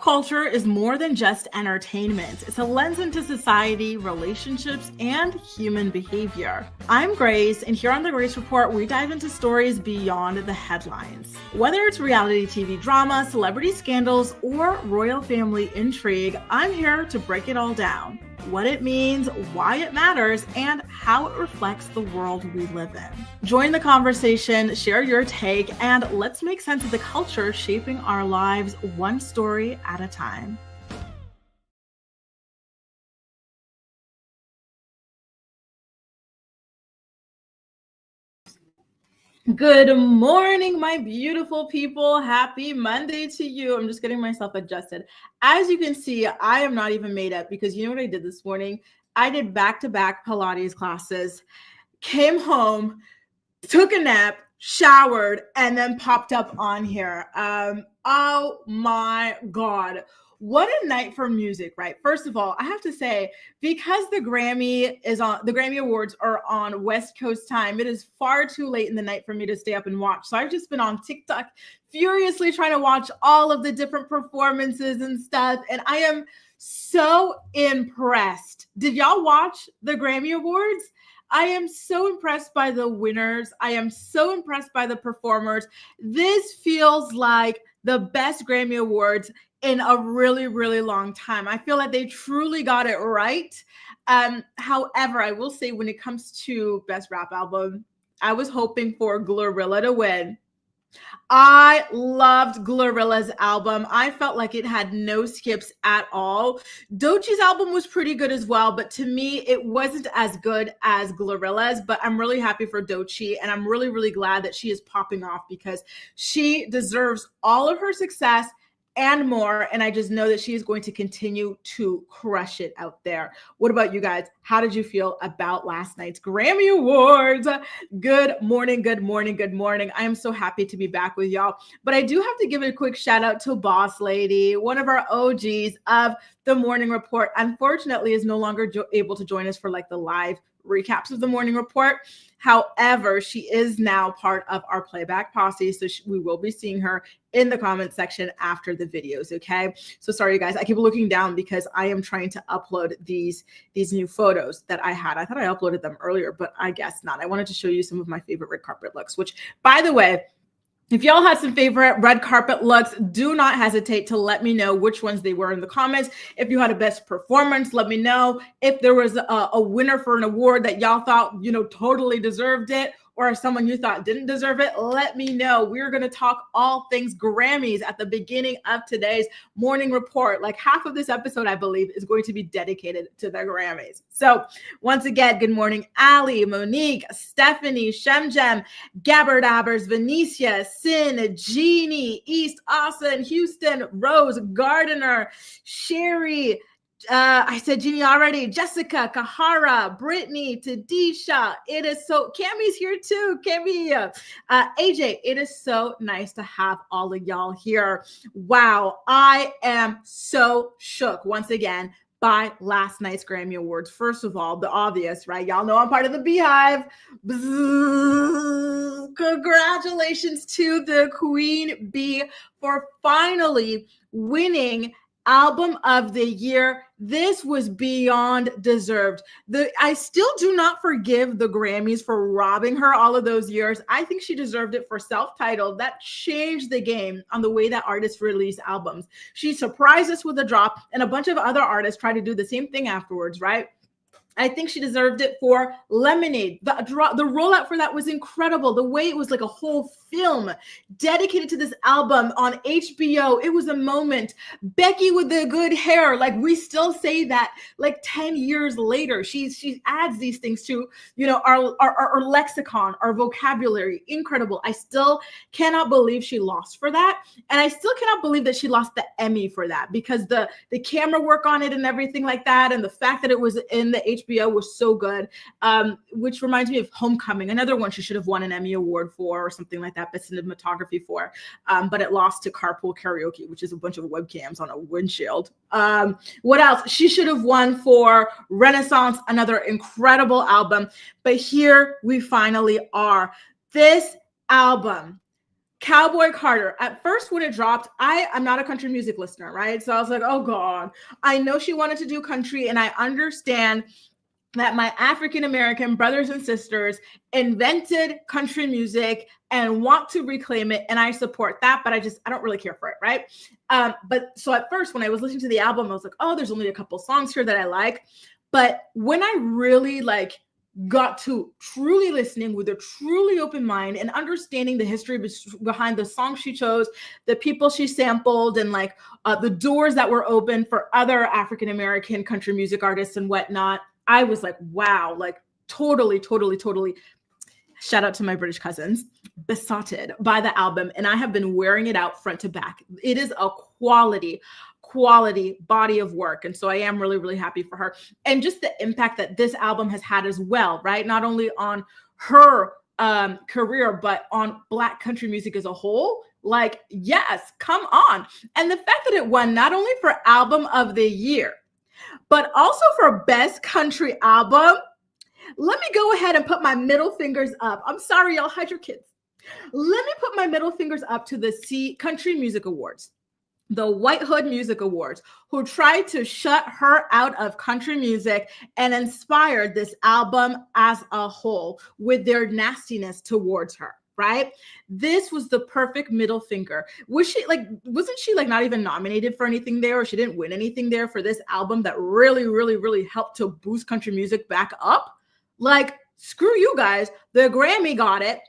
Culture is more than just entertainment. It's a lens into society, relationships, and human behavior. I'm Grace, and here on the Grace Report, we dive into stories beyond the headlines. Whether it's reality TV drama, celebrity scandals, or royal family intrigue, I'm here to break it all down. What it means, why it matters, and how it reflects the world we live in. Join the conversation, share your take, and let's make sense of the culture shaping our lives one story at a time. Good morning, my beautiful people. Happy Monday to you. I'm just getting myself adjusted. As you can see, I am not even made up because you know what I did this morning? I did back-to-back Pilates classes, came home, took a nap, showered, and then popped up on here. Oh my God. What a night for music, right? First of all, I have to say, because the Grammy Awards are on West Coast time, it is far too late in the night for me to stay up and watch. So I've just been on TikTok furiously trying to watch all of the different performances and stuff. And I am so impressed. Did y'all watch the Grammy Awards? I am so impressed by the winners. I am so impressed by the performers. This feels like the best Grammy Awards in a really, really long time. I feel like they truly got it right. However, I will say when it comes to Best Rap Album, I was hoping for Glorilla to win. I loved Glorilla's album. I felt like it had no skips at all. Doechie's album was pretty good as well, but to me, it wasn't as good as Glorilla's, but I'm really happy for Doechii, and I'm really, really glad that she is popping off because she deserves all of her success and more. And I just know that she is going to continue to crush it out there. What about you guys? How did you feel about last night's Grammy Awards? Good morning, good morning, good morning. I am so happy to be back with y'all. But I do have to give a quick shout out to Boss Lady, one of our OGs of the Morning Report. Unfortunately, is no longer able to join us for like the live recaps of the Morning Report. However, she is now part of our playback posse, so we will be seeing her in the comment section after the videos, okay? So sorry, you guys. I keep looking down because I am trying to upload these new photos that I had. I thought I uploaded them earlier, but I guess not. I wanted to show you some of my favorite red carpet looks, which, by the way, if y'all had some favorite red carpet looks, do not hesitate to let me know which ones they were in the comments. If you had a best performance, let me know. If there was a winner for an award that y'all thought, totally deserved it, or someone you thought didn't deserve it, let me know. We're going to talk all things Grammys at the beginning of today's Morning Report. Like half of this episode, I believe, is going to be dedicated to the Grammys. So once again, good morning, Ali, Monique, Stephanie, Shemjem, Gabber Dabbers, Venetia, Sin, Jeannie, East Austin, Houston, Rose, Gardiner, Sherry, I said Jeannie already, Jessica, Kahara, Brittany, Tadisha. It is so, Cammy's here too, Cammy, AJ, it is so nice to have all of y'all here. Wow, I am so shook once again by last night's Grammy Awards. First of all, the obvious, right? Y'all know I'm part of the Beehive. Bzzz. Congratulations to the Queen Bee for finally winning Album of the Year. This was beyond deserved. I still do not forgive the Grammys for robbing her all of those years. I think she deserved it for self-titled. That changed the game on the way that artists release albums. She surprised us with a drop, and a bunch of other artists tried to do the same thing afterwards, right? I think she deserved it for Lemonade. The rollout for that was incredible. The way it was like a whole film dedicated to this album on HBO. It was a moment. Becky with the good hair. Like we still say that like 10 years later. She adds these things to, our lexicon, our vocabulary. Incredible. I still cannot believe she lost for that. And I still cannot believe that she lost the Emmy for that because the camera work on it and everything like that. And the fact that it was in the HBO was so good, which reminds me of Homecoming, another one she should have won an Emmy Award for or something like that, best cinematography for, but it lost to Carpool Karaoke, which is a bunch of webcams on a windshield. What else? She should have won for Renaissance, another incredible album, but here we finally are. This album Cowboy Carter. At first, when it dropped, I'm not a country music listener, right? So I was like, oh God, I know she wanted to do country, and I understand that my African American brothers and sisters invented country music and want to reclaim it, and I support that, but I don't really care for it, right? But so at first, when I was listening to the album, I was like, oh, there's only a couple songs here that I like. But when I really got to truly listening with a truly open mind and understanding the history behind the song she chose, the people she sampled, and the doors that were open for other African American country music artists and whatnot, I was like, wow, totally. Shout out to my British cousins, besotted by the album. And I have been wearing it out front to back. It is a quality body of work. And so I am really, really happy for her. And just the impact that this album has had as well, right? Not only on her career, but on Black country music as a whole. Yes, come on. And the fact that it won not only for Album of the Year, but also for Best Country Album. Let me go ahead and put my middle fingers up. I'm sorry, y'all, hide your kids. Let me put my middle fingers up to the Country Music Awards, the White Hood Music Awards, who tried to shut her out of country music and inspired this album as a whole with their nastiness towards her. Right? This was the perfect middle finger. Wasn't she not even nominated for anything there, or she didn't win anything there for this album that really, really, really helped to boost country music back up? Screw you guys. The Grammy got it,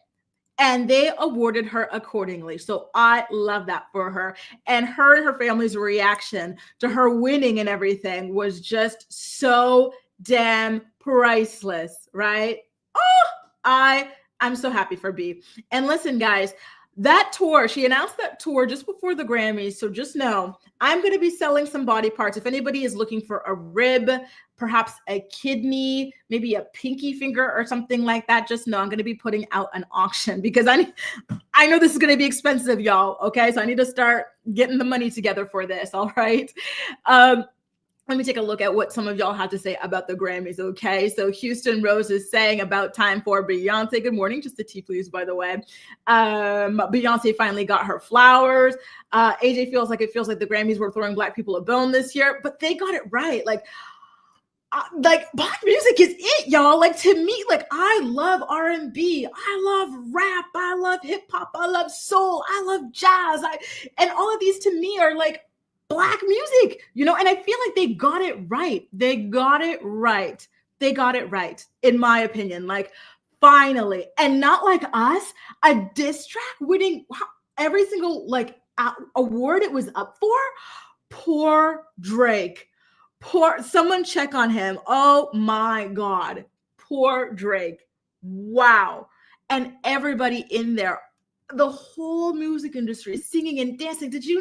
and they awarded her accordingly. So I love that for her. And her family's reaction to her winning and everything was just so damn priceless, right? Oh, I'm so happy for B. And listen, guys, that tour, she announced that tour just before the Grammys. So just know I'm going to be selling some body parts. If anybody is looking for a rib, perhaps a kidney, maybe a pinky finger or something like that, just know I'm going to be putting out an auction because I know this is going to be expensive, y'all. Okay. So I need to start getting the money together for this. All right. Let me take a look at what some of y'all had to say about the Grammys, okay? So Houston Rose is saying about time for Beyonce. Good morning, just the tea, please, by the way. Beyonce finally got her flowers. AJ feels like the Grammys were throwing Black people a bone this year, but they got it right. Black music is it, y'all. To me, I love R&B, I love rap, I love hip hop, I love soul, I love jazz, and all of these to me are Black music, and I feel like they got it right. They got it right, in my opinion, finally. And not like us, a diss track winning every single award it was up for. Poor Drake. Someone check on him. Oh my God. Poor Drake. Wow. And everybody in there, the whole music industry is singing and dancing. Did you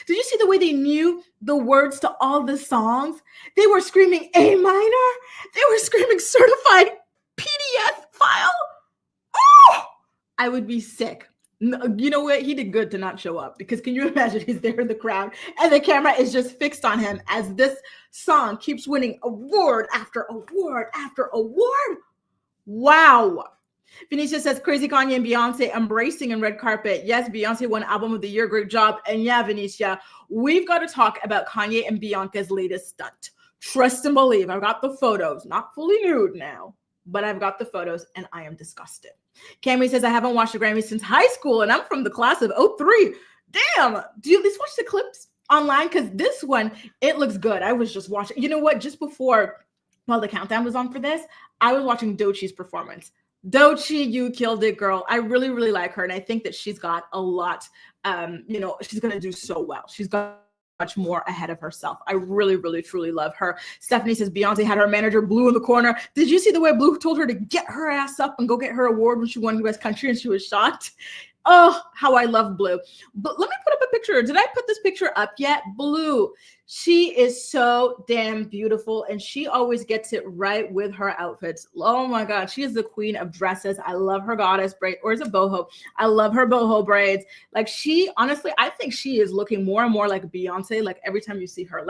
see the way they knew the words to all the songs? They were screaming A minor. They were screaming certified PDF file. Oh, I would be sick. You know what? He did good to not show up, because can you imagine he's there in the crowd and the camera is just fixed on him as this song keeps winning award after award after award. Wow. Venetia says, crazy Kanye and Beyonce embracing in red carpet. Yes, Beyonce won Album of the Year. Great job. And yeah, Venetia, we've got to talk about Kanye and Bianca's latest stunt. Trust and believe. I've got the photos. Not fully nude now, but I've got the photos and I am disgusted. Cammy says, I haven't watched the Grammys since high school and I'm from the class of 03. Damn. Do you at least watch the clips online? Because this one, it looks good. I was just watching. You know what? Just before, while the countdown was on for this, I was watching Doechie's performance. Doechii, you killed it, girl. I really, really like her. And I think that she's got a lot, she's going to do so well. She's got much more ahead of herself. I really, really, truly love her. Stephanie says, Beyonce had her manager Blue in the corner. Did you see the way Blue told her to get her ass up and go get her award when she won US Country and she was shocked? Oh, how I love Blue. But let me put up a picture. Did I put this picture up yet? Blue. She is so damn beautiful and she always gets it right with her outfits. Oh my God. She is the queen of dresses. I love her goddess braid, or is it boho? I love her boho braids. Honestly, I think she is looking more and more like Beyonce. Every time you see her,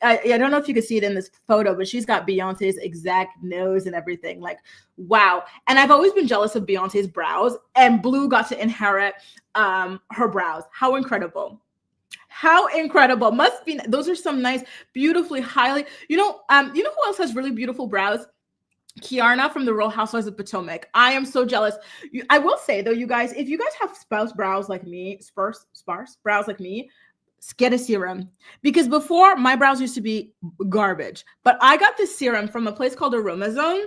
I don't know if you can see it in this photo, but she's got Beyonce's exact nose and everything. Wow. And I've always been jealous of Beyonce's brows, and Blue got to inherit her brows. How incredible. How incredible. Must be, those are some nice, beautifully highly, you know who else has really beautiful brows? Kiarna from the Real Housewives of Potomac. I am so jealous. I will say though, you guys, if you guys have sparse brows like me, sparse brows like me, get a serum, because before my brows used to be garbage, but I got this serum from a place called Aromazone,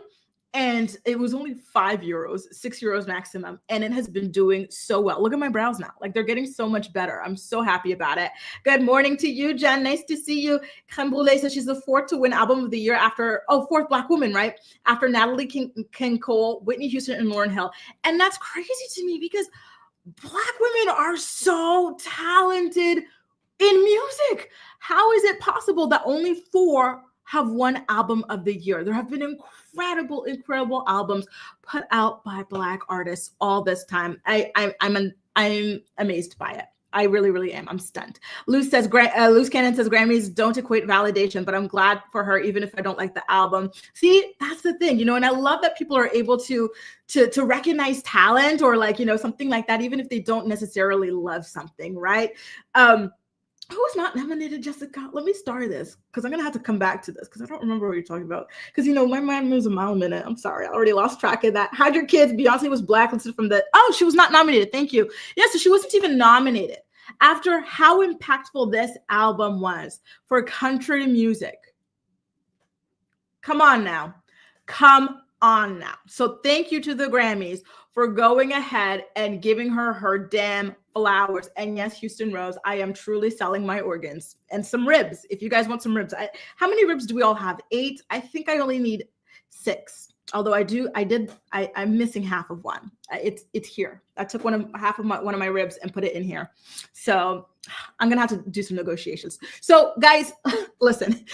and it was only €5, €6 maximum, and it has been doing so well. Look at my brows now. Like, they're getting so much better. I'm so happy about it. Good morning to you, Jen. Nice to see you. Creme Brulee says she's the fourth to win Album of the Year after, fourth Black woman, right? After Natalie King Cole, Whitney Houston, and Lauryn Hill. And that's crazy to me because Black women are so talented in music. How is it possible that only 4 have won Album of the Year? There have been incredible albums put out by Black artists all this time. I'm amazed by it. I really am. I'm stunned. Loose Cannon says Grammys don't equate validation, but I'm glad for her, even if I don't like the album. See, that's the thing, and I love that people are able to recognize talent, or like, something like that, even if they don't necessarily love something, right? Who was not nominated, Jessica? Let me start this, because I'm going to have to come back to this, because I don't remember what you're talking about. Because, my mind moves a mile a minute. I'm sorry. I already lost track of that. Hide Your Kids. Beyonce was blacklisted from the... Oh, she was not nominated. Thank you. Yeah, so she wasn't even nominated. After how impactful this album was for country music. Come on now. So thank you to the Grammys for going ahead and giving her damn flowers. And yes, Houston Rose, I am truly selling my organs and some ribs. If you guys want some ribs, how many ribs do we all have? 8. I think I only need 6. Although I'm missing half of one. It's here. I took one of my ribs and put it in here. So I'm gonna have to do some negotiations. So guys, listen,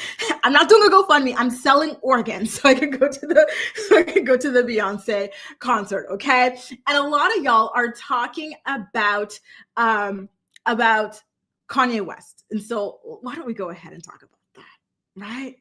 I'm not doing a GoFundMe. I'm selling organs so I can go to the Beyonce concert. Okay. And a lot of y'all are talking about Kanye West. And so why don't we go ahead and talk about that, right?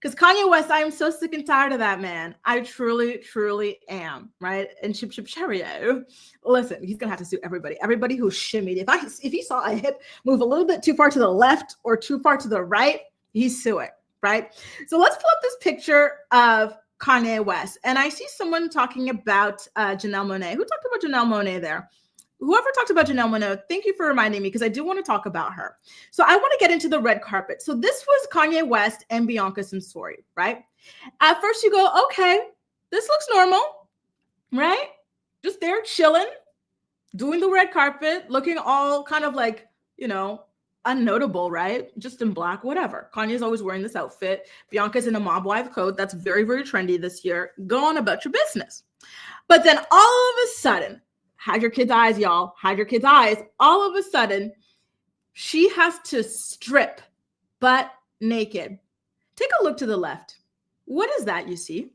Because Kanye West, I am so sick and tired of that man. I truly am, right? And Chip Cheerio, listen, he's gonna have to sue everybody who shimmied. If he saw a hip move a little bit too far to the left or too far to the right, he's suing, right? So let's pull up this picture of Kanye West, and I see someone talking about Janelle Monáe. Who talked about Janelle Monáe there? Whoever talked about Janelle Monáe, thank you for reminding me, because I do want to talk about her. So I want to get into the red carpet. So this was Kanye West and Bianca Censori, right? At first you go, okay, this looks normal, right? Just there chilling, doing the red carpet, looking all kind of like, unnotable, right? Just in black, whatever. Kanye's always wearing this outfit. Bianca's in a mob wife coat. That's very trendy this year. Go on about your business. But then all of a sudden, hide your kids' eyes, y'all. Hide your kids' eyes. All of a sudden, she has to strip butt naked. Take a look to the left. What is that you see?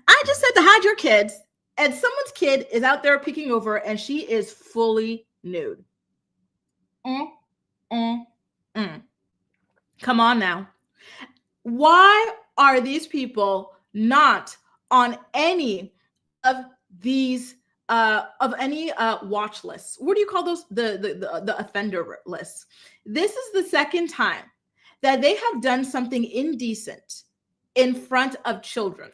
I just said to hide your kids, and someone's kid is out there peeking over, and she is fully nude. Come on now. Why are these people not on any of these watch lists? What do you call those? The offender lists. This is the second time that they have done something indecent in front of children,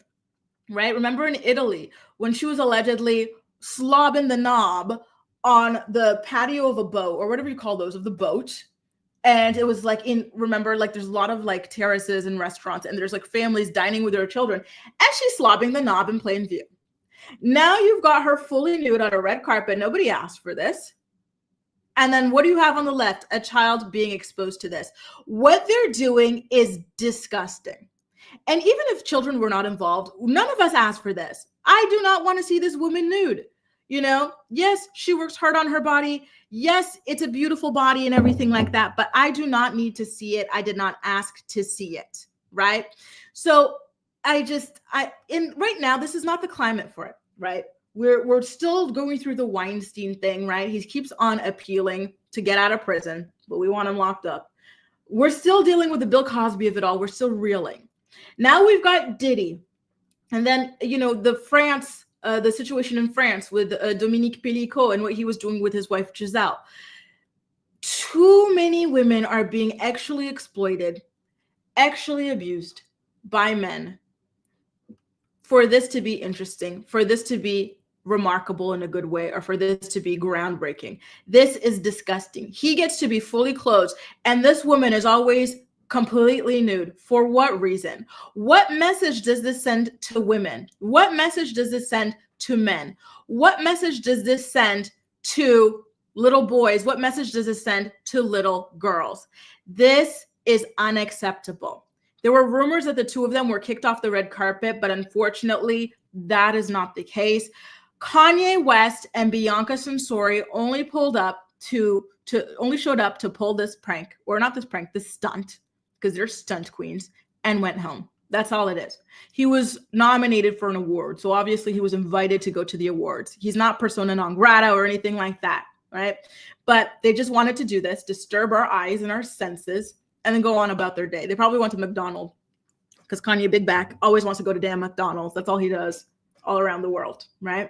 right? Remember in Italy when she was allegedly slobbing the knob on the patio of a boat, or whatever you call those, of the boat. And it was like remember, like there's a lot of like terraces and restaurants, and there's like families dining with their children, and she's slobbing the knob in plain view. Now you've got her fully nude on a red carpet. Nobody asked for this. And then what do you have on the left? A child being exposed to this. What they're doing is disgusting. And even if children were not involved, none of us asked for this. I do not want to see this woman nude. Yes, she works hard on her body. Yes, it's a beautiful body and everything like that, but I do not need to see it. I did not ask to see it, right? So right now, this is not the climate for it, right? We're still going through the Weinstein thing, right? He keeps on appealing to get out of prison, but we want him locked up. We're still dealing with the Bill Cosby of it all. We're still reeling. Now we've got Diddy And then, the situation in France with Dominique Pellicot and what he was doing with his wife, Giselle. Too many women are being actually exploited, actually abused by men for this to be interesting, for this to be remarkable in a good way, or for this to be groundbreaking. This is disgusting. He gets to be fully clothed, and this woman is always completely nude. For what reason? What message does this send to women? What message does this send to men? What message does this send to little boys? What message does this send to little girls? This is unacceptable. There were rumors that the two of them were kicked off the red carpet, but unfortunately, that is not the case. Kanye West and Bianca Censori only showed up to pull this prank, or not this prank, this stunt, because they're stunt queens, and went home. That's all it is. He was nominated for an award, so obviously he was invited to go to the awards. He's not persona non grata or anything like that, right? But they just wanted to do this, disturb our eyes and our senses, and then go on about their day. They probably went to McDonald's, because Kanye Big Back always wants to go to damn McDonald's. That's all he does all around the world, right?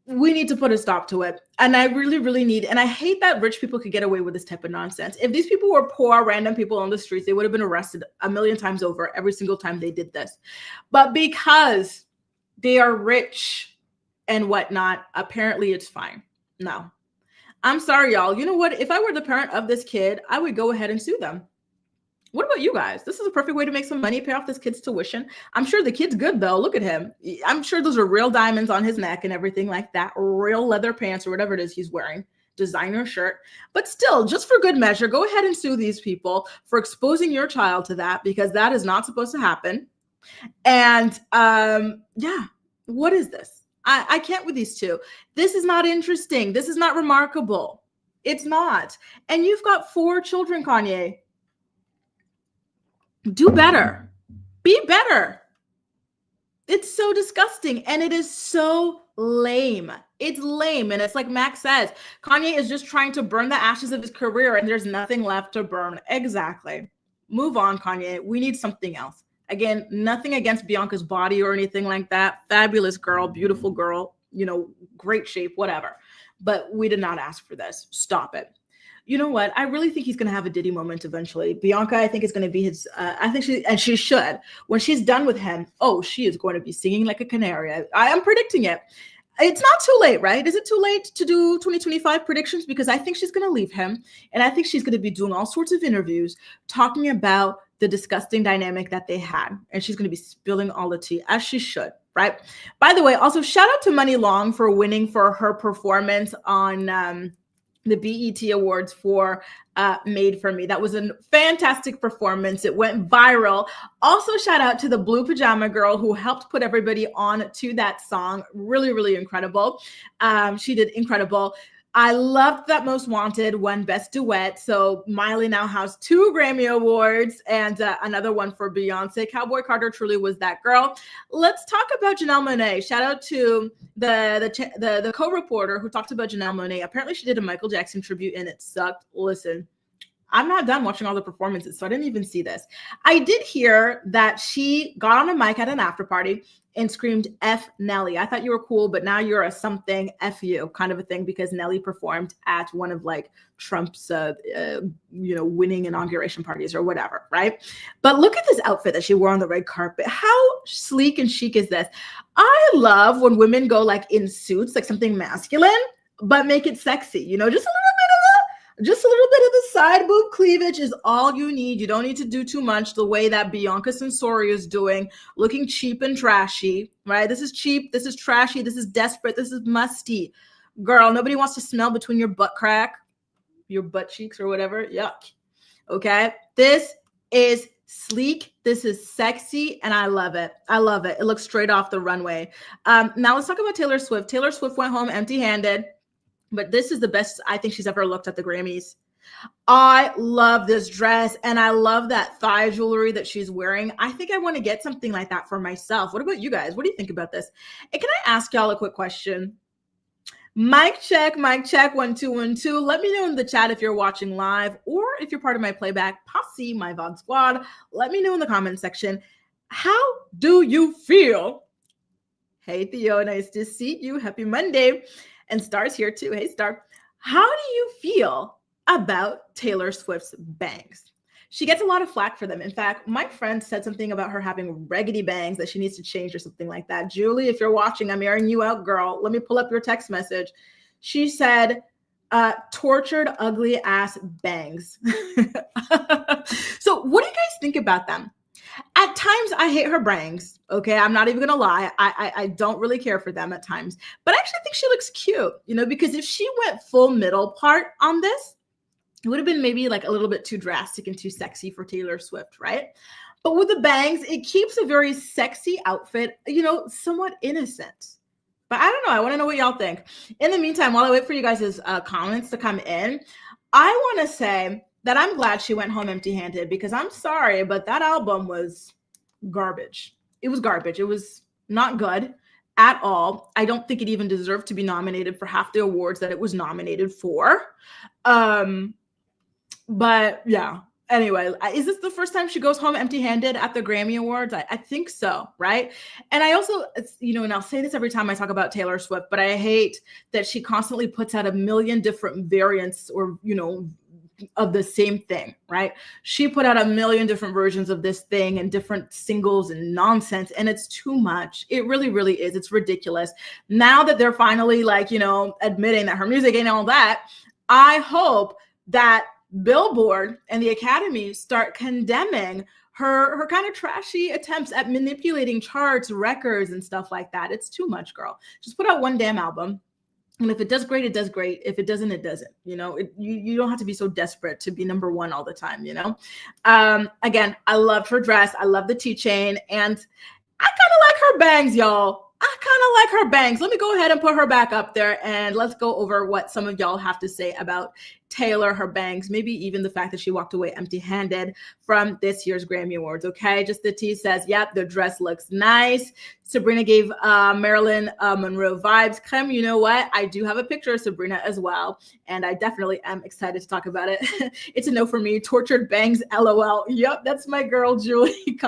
We need to put a stop to it. And I really, really need, and I hate that rich people could get away with this type of nonsense. If these people were poor, random people on the streets, they would have been arrested a million times over every single time they did this. But because they are rich and whatnot, apparently it's fine. No. I'm sorry, y'all. You know what? If I were the parent of this kid, I would go ahead and sue them. What about you guys? This is a perfect way to make some money, pay off this kid's tuition. I'm sure the kid's good, though. Look at him. I'm sure those are real diamonds on his neck and everything like that. Real leather pants or whatever it is he's wearing. Designer shirt. But still, just for good measure, go ahead and sue these people for exposing your child to that, because that is not supposed to happen. And what is this? I can't with these two. This is not interesting. This is not remarkable. It's not. And you've got 4 children, Kanye. Do better. Be better. It's so disgusting, and it is so lame. It's lame, and it's like Max says, Kanye is just trying to burn the ashes of his career, and there's nothing left to burn. Exactly. Move on, Kanye. We need something else. Again, nothing against Bianca's body or anything like that. Fabulous girl, beautiful girl, great shape, whatever. But we did not ask for this. Stop it. You know what? I really think he's going to have a Diddy moment eventually. Bianca, I think, is going to be his, she should. When she's done with him, she is going to be singing like a canary. I am predicting it. It's not too late, right? Is it too late to do 2025 predictions? Because I think she's going to leave him. And I think she's going to be doing all sorts of interviews talking about the disgusting dynamic that they had. And she's going to be spilling all the tea, as she should, right? By the way, also shout out to Money Long for winning for her performance on the BET Awards for Made for Me. That was a fantastic performance. It went viral. Also, shout out to the Blue Pajama Girl who helped put everybody on to that song. Really, really incredible. She did incredible. I loved that Most Wanted won Best Duet. So Miley now has 2 Grammy Awards and another one for Beyonce. Cowboy Carter truly was that girl. Let's talk about Janelle Monáe. Shout out to the co-reporter who talked about Janelle Monáe. Apparently she did a Michael Jackson tribute and it sucked. Listen, I'm not done watching all the performances, so I didn't even see this. I did hear that she got on a mic at an after party and screamed F Nelly. I thought you were cool, but now you're a something F you kind of a thing, because Nelly performed at one of like Trump's, winning inauguration parties or whatever, right? But look at this outfit that she wore on the red carpet. How sleek and chic is this? I love when women go like in suits, like something masculine, but make it sexy, just a little bit of the side boob cleavage is all you need. You don't need to do too much the way that Bianca Censori is doing, looking cheap and trashy, right? This is cheap. This is trashy. This is desperate. This is musty. Girl, nobody wants to smell between your butt crack, your butt cheeks or whatever. Yuck. Okay? This is sleek. This is sexy, and I love it. I love it. It looks straight off the runway. Now let's talk about Taylor Swift. Taylor Swift went home empty-handed. But this is the best I think she's ever looked at the Grammys. I love this dress, and I love that thigh jewelry that she's wearing. I think I want to get something like that for myself. What about you guys? What do you think about this? And can I ask y'all a quick question? Mic check, 1 2 1 2. Let me know in the chat if you're watching live or if you're part of my playback posse, my VOD squad. Let me know in the comment section. How do you feel? Hey, Theo, nice to see you. Happy Monday. And Star's here too. Hey, Star. How do you feel about Taylor Swift's bangs? She gets a lot of flack for them. In fact, my friend said something about her having raggedy bangs that she needs to change or something like that. Julie, if you're watching, I'm airing you out, girl. Let me pull up your text message. She said, tortured, ugly ass bangs. So, what do you guys think about them? At times, I hate her bangs. Okay, I'm not even gonna lie. I don't really care for them at times, but I actually think she looks cute. Because if she went full middle part on this, it would have been maybe like a little bit too drastic and too sexy for Taylor Swift, right? But with the bangs, it keeps a very sexy outfit, somewhat innocent. But I don't know. I want to know what y'all think. In the meantime, while I wait for you guys' comments to come in, I want to say that I'm glad she went home empty-handed, because I'm sorry, but that album was garbage. It was garbage. It was not good at all. I don't think it even deserved to be nominated for half the awards that it was nominated for. But yeah. Anyway, is this the first time she goes home empty-handed at the Grammy Awards? I think so, right? And I also, and I'll say this every time I talk about Taylor Swift, but I hate that she constantly puts out a million different variants or, of the same thing, right? She put out a million different versions of this thing and different singles and nonsense, and it's too much. It really, really is. It's ridiculous. Now that they're finally admitting that her music ain't all that, I hope that Billboard and the Academy start condemning her kind of trashy attempts at manipulating charts, records, and stuff like that. It's too much, girl. Just put out one damn album. And if it does great, it does great. If it doesn't, it doesn't. You don't have to be so desperate to be number one all the time, Again, I loved her dress. I love the T chain. And I kind of like her bangs, y'all. I kind of like her bangs. Let me go ahead and put her back up there, and let's go over what some of y'all have to say about Taylor, her bangs, maybe even the fact that she walked away empty-handed from this year's Grammy Awards. Okay, just the T says, yep, the dress looks nice. Sabrina gave Marilyn Monroe vibes. Clem, you know what? I do have a picture of Sabrina as well, and I definitely am excited to talk about it. It's a no for me. Tortured bangs, LOL. Yep, that's my girl, Julie,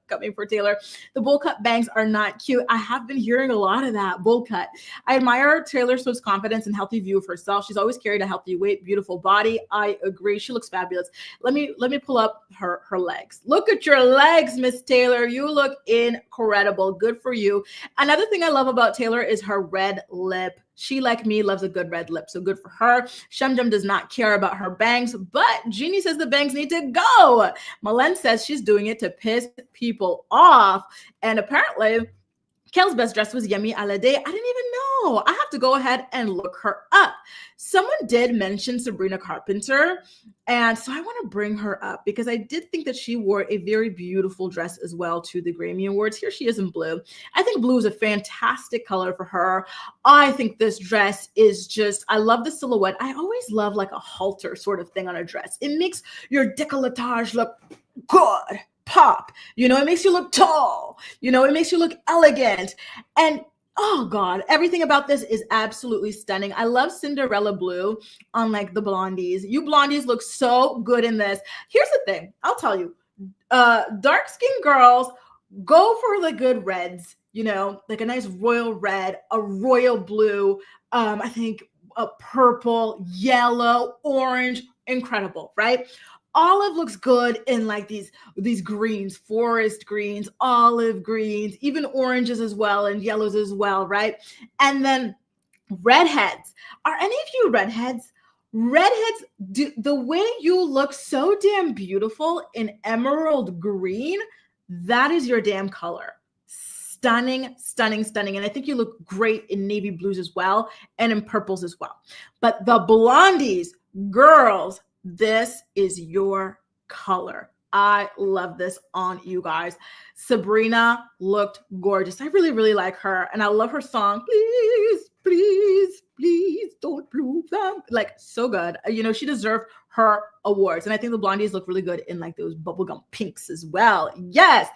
coming for Taylor. The bowl cut bangs are not cute. I have been hearing a lot of that, bowl cut. I admire Taylor Swift's confidence and healthy view of herself. She's always carried a healthy weight, beautiful body. I agree. She looks fabulous. Let me pull up her legs. Look at your legs, Miss Taylor. You look incredible. Good for you. Another thing I love about Taylor is her red lip. She, like me, loves a good red lip, so good for her. Shumjum does not care about her bangs, but Jeannie says the bangs need to go. Malen says she's doing it to piss people off, and apparently Kel's best dress was Yemi Alade. I didn't even know. I have to go ahead and look her up. Someone did mention Sabrina Carpenter, and so I want to bring her up because I did think that she wore a very beautiful dress as well to the Grammy Awards. Here she is in blue. I think blue is a fantastic color for her. I think this dress is just, I love the silhouette. I always love like a halter sort of thing on a dress. It makes your décolletage look good. Pop, it makes you look tall, it makes you look elegant. And oh God, everything about this is absolutely stunning. I love Cinderella blue on like the blondies. You blondies look so good in this. Here's the thing, I'll tell you, dark-skinned girls go for the good reds, like a nice royal red, a royal blue, I think a purple, yellow, orange, incredible, right? Olive looks good in like these greens, forest greens, olive greens, even oranges as well, and yellows as well, right? And then redheads. Are any of you redheads? Redheads, the way you look so damn beautiful in emerald green, that is your damn color. Stunning, stunning, stunning. And I think you look great in navy blues as well, and in purples as well. But the blondies, girls, this is your color. I love this on you guys. Sabrina looked gorgeous. I really, really like her. And I love her song, Please, Please, please don't blue them. Like, so good. She deserved her awards. And I think the blondies look really good in like those bubblegum pinks as well. Yes.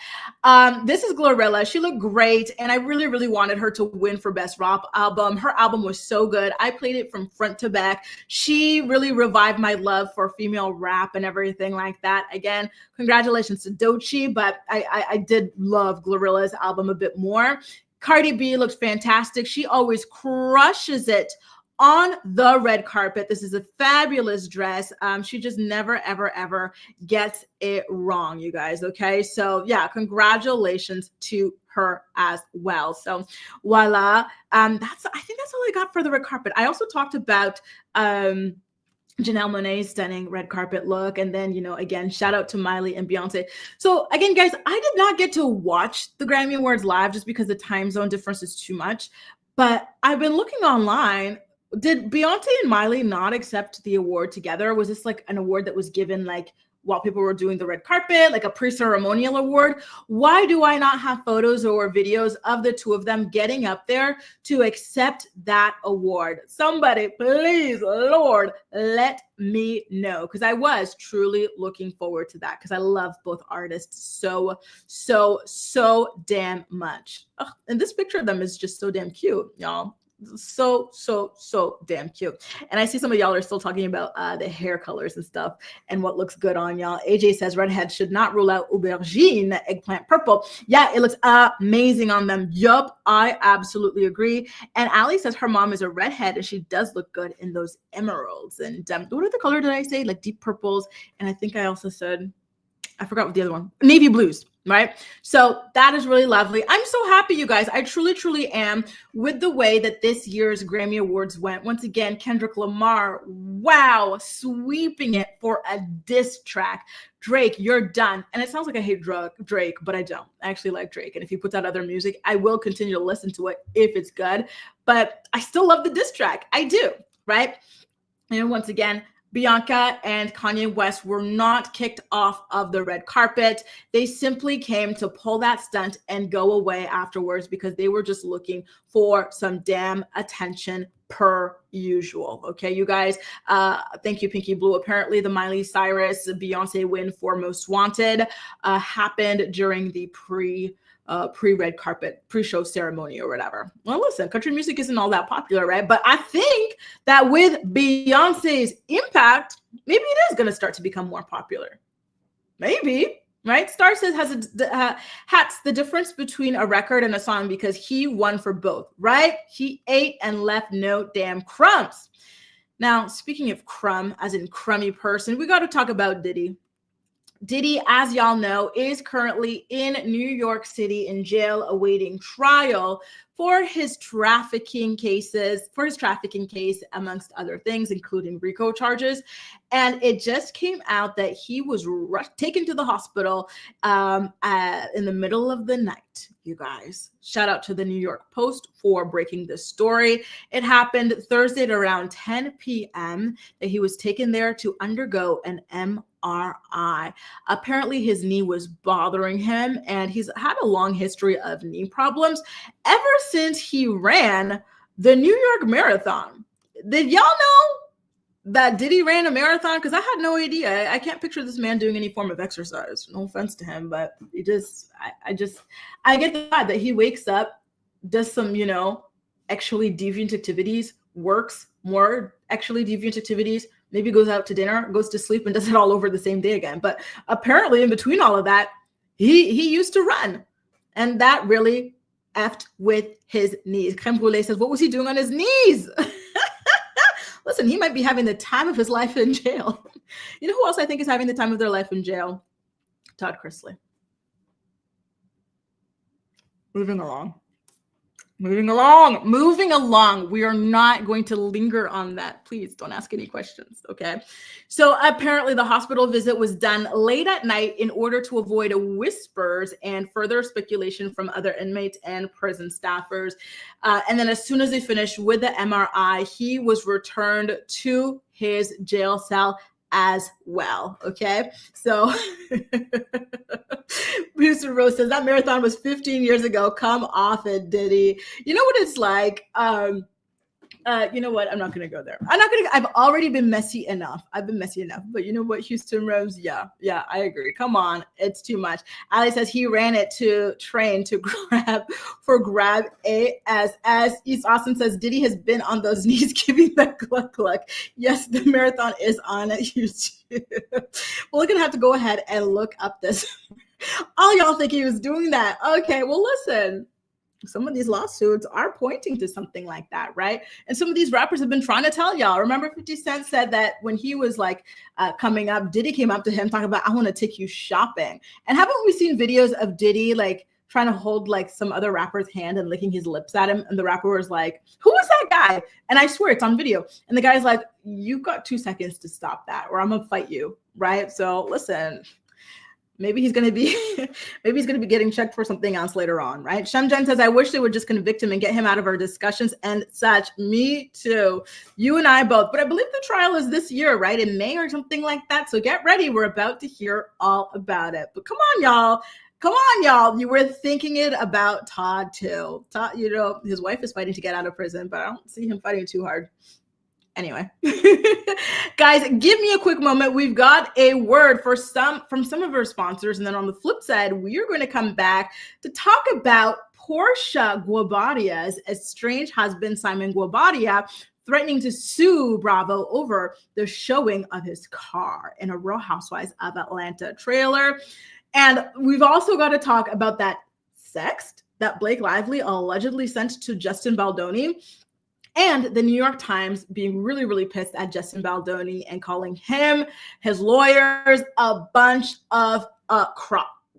This is Glorilla. She looked great. And I really, really wanted her to win for Best Rap Album. Her album was so good. I played it from front to back. She really revived my love for female rap and everything like that. Again, congratulations to Doechii, but I did love Glorilla's album a bit more. Cardi B looks fantastic. She always crushes it on the red carpet. This is a fabulous dress. She just never, ever, ever gets it wrong, you guys. Okay. So yeah, congratulations to her as well. So voila. I think that's all I got for the red carpet. I also talked about, Janelle Monáe's stunning red carpet look. And then, again, shout out to Miley and Beyonce. So again, guys, I did not get to watch the Grammy Awards live just because the time zone difference is too much. But I've been looking online. Did Beyonce and Miley not accept the award together? Was this like an award that was given like while people were doing the red carpet, like a pre-ceremonial award? Why do I not have photos or videos of the two of them getting up there to accept that award? Somebody, please, Lord, let me know, because I was truly looking forward to that because I love both artists so damn much. Ugh, and this picture of them is just so damn cute, y'all. So damn cute. And I see some of y'all are still talking about the hair colors and stuff and what looks good on y'all. AJ says redhead should not rule out aubergine, eggplant purple. Yeah, it looks amazing on them. Yup, I absolutely agree. And Ali says her mom is a redhead and she does look good in those emeralds. And what are the color did I say? Like deep purples. And I think I also said, I forgot what the other one, navy blues, right? So that is really lovely. I'm so happy, you guys. I truly am with the way that this year's Grammy Awards went. Once again, Kendrick Lamar, wow, sweeping it for a diss track. Drake, you're done. And it sounds like I hate Drake, but I don't. I actually like Drake. And if he puts out other music, I will continue to listen to it if it's good. But I still love the diss track. I do, right? And once again, Bianca and Kanye West were not kicked off of the red carpet. They simply came to pull that stunt and go away afterwards because they were just looking for some damn attention per usual. Okay, you guys, thank you, Pinky Blue. Apparently the Miley Cyrus Beyonce win for Most Wanted happened during the pre-red carpet, pre-show ceremony or whatever. Well, listen, country music isn't all that popular, right? But I think that with Beyonce's impact, maybe it is going to start to become more popular. Maybe, right? Star says hats the difference between a record and a song because he won for both, right? He ate and left no damn crumbs. Now, speaking of crumb, as in crummy person, we got to talk about Diddy. Diddy, as y'all know, is currently in New York City in jail awaiting trial for his trafficking case, amongst other things, including RICO charges. And it just came out that he was taken to the hospital in the middle of the night, you guys. Shout out to the New York Post for breaking this story. It happened Thursday at around 10 p.m. that he was taken there to undergo an MRI. Apparently his knee was bothering him and he's had a long history of knee problems ever since he ran the New York Marathon. Did y'all know that Diddy ran a marathon? Because I had no idea. I can't picture this man doing any form of exercise. No offense to him, but I get the vibe that he wakes up, does some, actually deviant activities, works more actually deviant activities, maybe goes out to dinner, goes to sleep, and does it all over the same day again. But apparently in between all of that, he used to run. And that really effed with his knees. Crème Brûlée says, what was he doing on his knees? Listen, he might be having the time of his life in jail. You know who else I think is having the time of their life in jail? Todd Chrisley. Moving along. We are not going to linger on that. Please don't ask any questions, okay? So apparently the hospital visit was done late at night in order to avoid whispers and further speculation from other inmates and prison staffers. And then as soon as they finished with the MRI, he was returned to his jail cell as well, okay? So Producer Rose says that marathon was 15 years ago. Come off it, Diddy. You know what it's like? You know what? I'm not gonna go there. I've already been messy enough. I've been messy enough. But you know what, Houston Rose? Yeah, I agree. Come on, it's too much. Ali says he ran it to train to grab as East Austin says Diddy has been on those knees giving that cluck. Yes, the marathon is on at YouTube. We're gonna have to go ahead and look up this. All y'all think he was doing that? Okay, well listen. Some of these lawsuits are pointing to something like that, right? And some of these rappers have been trying to tell y'all. Remember 50 Cent said that when he was like coming up, Diddy came up to him talking about, I want to take you shopping. And haven't we seen videos of Diddy like trying to hold like some other rapper's hand and licking his lips at him? And the rapper was like, who is that guy? And I swear it's on video. And the guy's like, you've got 2 seconds to stop that or I'm gonna fight you, right? So listen, maybe he's going to be getting checked for something else later on, right? Shemjen says, I wish they would just convict him and get him out of our discussions and such. Me too. You and I both. But I believe the trial is this year, right? In May or something like that. So get ready. We're about to hear all about it. But come on, y'all. Come on, y'all. You were thinking it about Todd too. Todd, you know, his wife is fighting to get out of prison, but I don't see him fighting too hard. Anyway, guys, give me a quick moment. We've got a word from some of our sponsors. And then on the flip side, we are going to come back to talk about Porsha Guobadia's estranged husband, Simon Guobadia, threatening to sue Bravo over the showing of his car in a Real Housewives of Atlanta trailer. And we've also got to talk about that sext that Blake Lively allegedly sent to Justin Baldoni. And the New York Times being really, really pissed at Justin Baldoni and calling him, his lawyers, a bunch of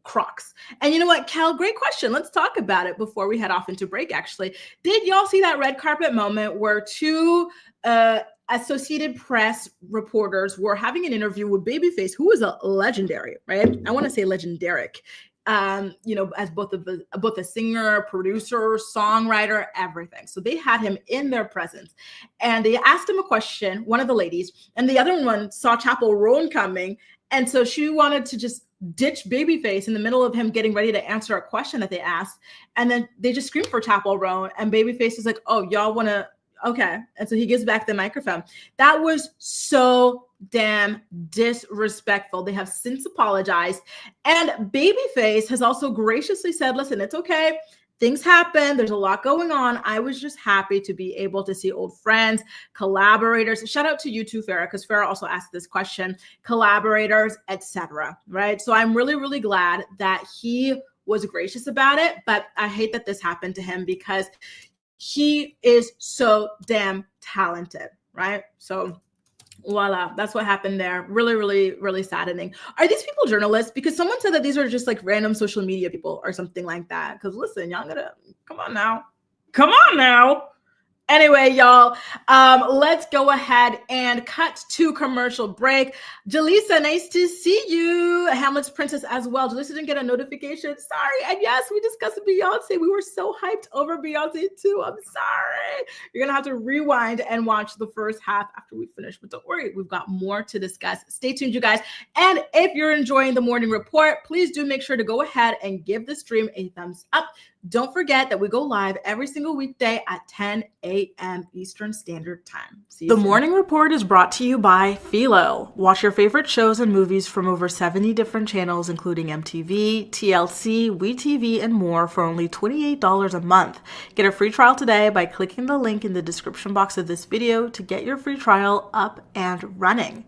crocs. And you know what, Cal, great question. Let's talk about it before we head off into break, actually. Did y'all see that red carpet moment where two Associated Press reporters were having an interview with Babyface, who is a legendary, right? I want to say legendaric. You know, as both a singer, producer, songwriter, everything. So they had him in their presence and they asked him a question, one of the ladies, and the other one saw Chapel Roan coming. And so she wanted to just ditch Babyface in the middle of him getting ready to answer a question that they asked. And then they just screamed for Chapel Roan and Babyface is like, oh, y'all want to, okay. And so he gives back the microphone. That was so damn disrespectful. They have since apologized. And Babyface has also graciously said, listen, it's okay. Things happen. There's a lot going on. I was just happy to be able to see old friends, collaborators. Shout out to you too, Farrah, because Farrah also asked this question, collaborators, etc. Right? So I'm really, really glad that he was gracious about it. But I hate that this happened to him because he is so damn talented, right? So voila, that's what happened there. Really, really, really saddening. Are these people journalists? Because someone said that these are just like random social media people or something like that. Because listen, y'all gotta, come on now. Come on now. Anyway, y'all, let's go ahead and cut to commercial break. Jaleesa, nice to see you. Hamlet's Princess as well. Jaleesa didn't get a notification. Sorry. And yes, we discussed Beyonce. We were so hyped over Beyonce too. I'm sorry. You're going to have to rewind and watch the first half after we finish. But don't worry, we've got more to discuss. Stay tuned, you guys. And if you're enjoying the morning report, please do make sure to go ahead and give the stream a thumbs up. Don't forget that we go live every single weekday at 10 a.m. Eastern Standard Time. See you soon. The Morning Report is brought to you by Philo. Watch your favorite shows and movies from over 70 different channels, including MTV, TLC, WeTV, and more for only $28 a month. Get a free trial today by clicking the link in the description box of this video to get your free trial up and running.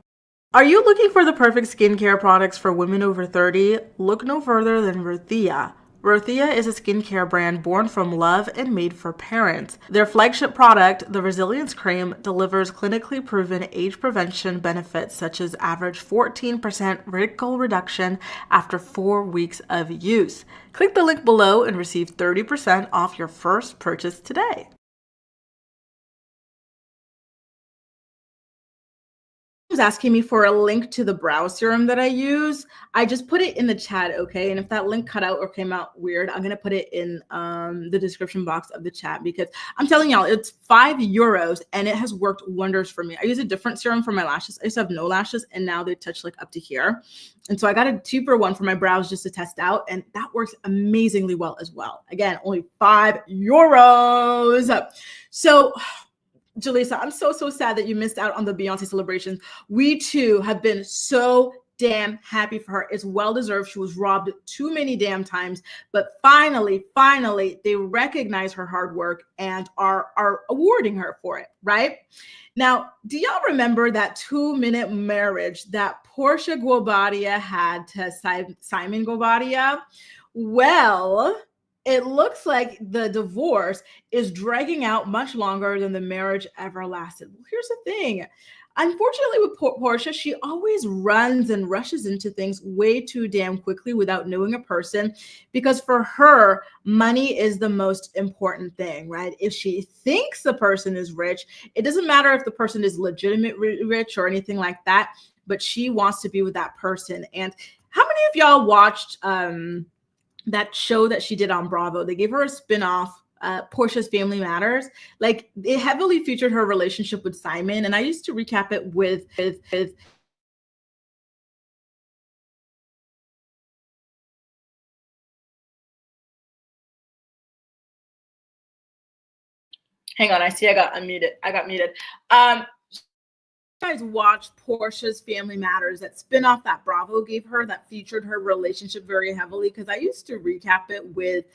Are you looking for the perfect skincare products for women over 30? Look no further than Ruthia. Ruthia is a skincare brand born from love and made for parents. Their flagship product, the Resilience Cream, delivers clinically proven age prevention benefits such as average 14% wrinkle reduction after 4 weeks of use. Click the link below and receive 30% off your first purchase today. Was asking me for a link to the brow serum that I use. I just put it in the chat, okay? And if that link cut out or came out weird, I'm gonna put it in the description box of the chat because I'm telling y'all, it's €5 and it has worked wonders for me. I use a different serum for my lashes. I used to have no lashes and now they touch like up to here. And so I got a cheaper one for my brows just to test out and that works amazingly well as well. Again, only €5. So Jaleesa, I'm so sad that you missed out on the Beyonce celebrations. We too have been so damn happy for her. It's well deserved. She was robbed too many damn times, but finally, they recognize her hard work and are awarding her for it, right? Now, do y'all remember that 2-minute marriage that Porsha Guobadia had to Simon Guobadia? Well, it looks like the divorce is dragging out much longer than the marriage ever lasted. Well, here's the thing. Unfortunately, with Porsha, she always runs and rushes into things way too damn quickly without knowing a person, because for her, money is the most important thing, right? If she thinks the person is rich, it doesn't matter if the person is legitimate rich or anything like that, but she wants to be with that person. And how many of y'all watched that show that she did on Bravo? They gave her a spinoff, Porsha's Family Matters. Like, it heavily featured her relationship with Simon, and I used to recap it with hang on, I see I got muted. Guys watched Porsha's Family Matters, that spinoff that Bravo gave her that featured her relationship very heavily, because I used to recap it with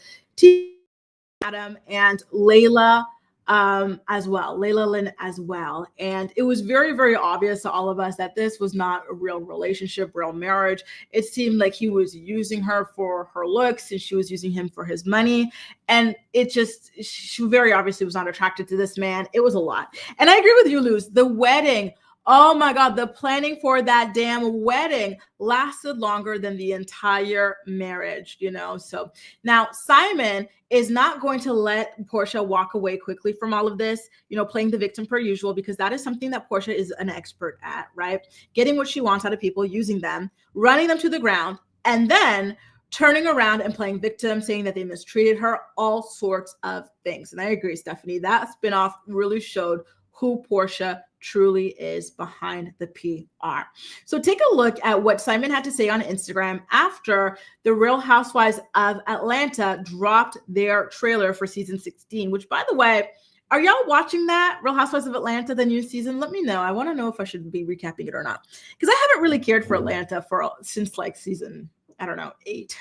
Adam and Layla as well, Layla Lynn as well. And it was very obvious to all of us that this was not a real relationship, real marriage. It seemed like he was using her for her looks and she was using him for his money. And she very obviously was not attracted to this man. It was a lot. And I agree with you, Luz. The wedding, oh my God, the planning for that damn wedding lasted longer than the entire marriage, So now Simon is not going to let Porsha walk away quickly from all of this, playing the victim per usual, because that is something that Porsha is an expert at, right? Getting what she wants out of people, using them, running them to the ground, and then turning around and playing victim, saying that they mistreated her, all sorts of things. And I agree, Stephanie, that spinoff really showed who Porsha truly is behind the PR. So take a look at what Simon had to say on Instagram after the Real Housewives of Atlanta dropped their trailer for season 16, which, by the way, are y'all watching that, Real Housewives of Atlanta, the new season? Let me know. I want to know if I should be recapping it or not, because I haven't really cared for Atlanta since like season, I don't know, 8.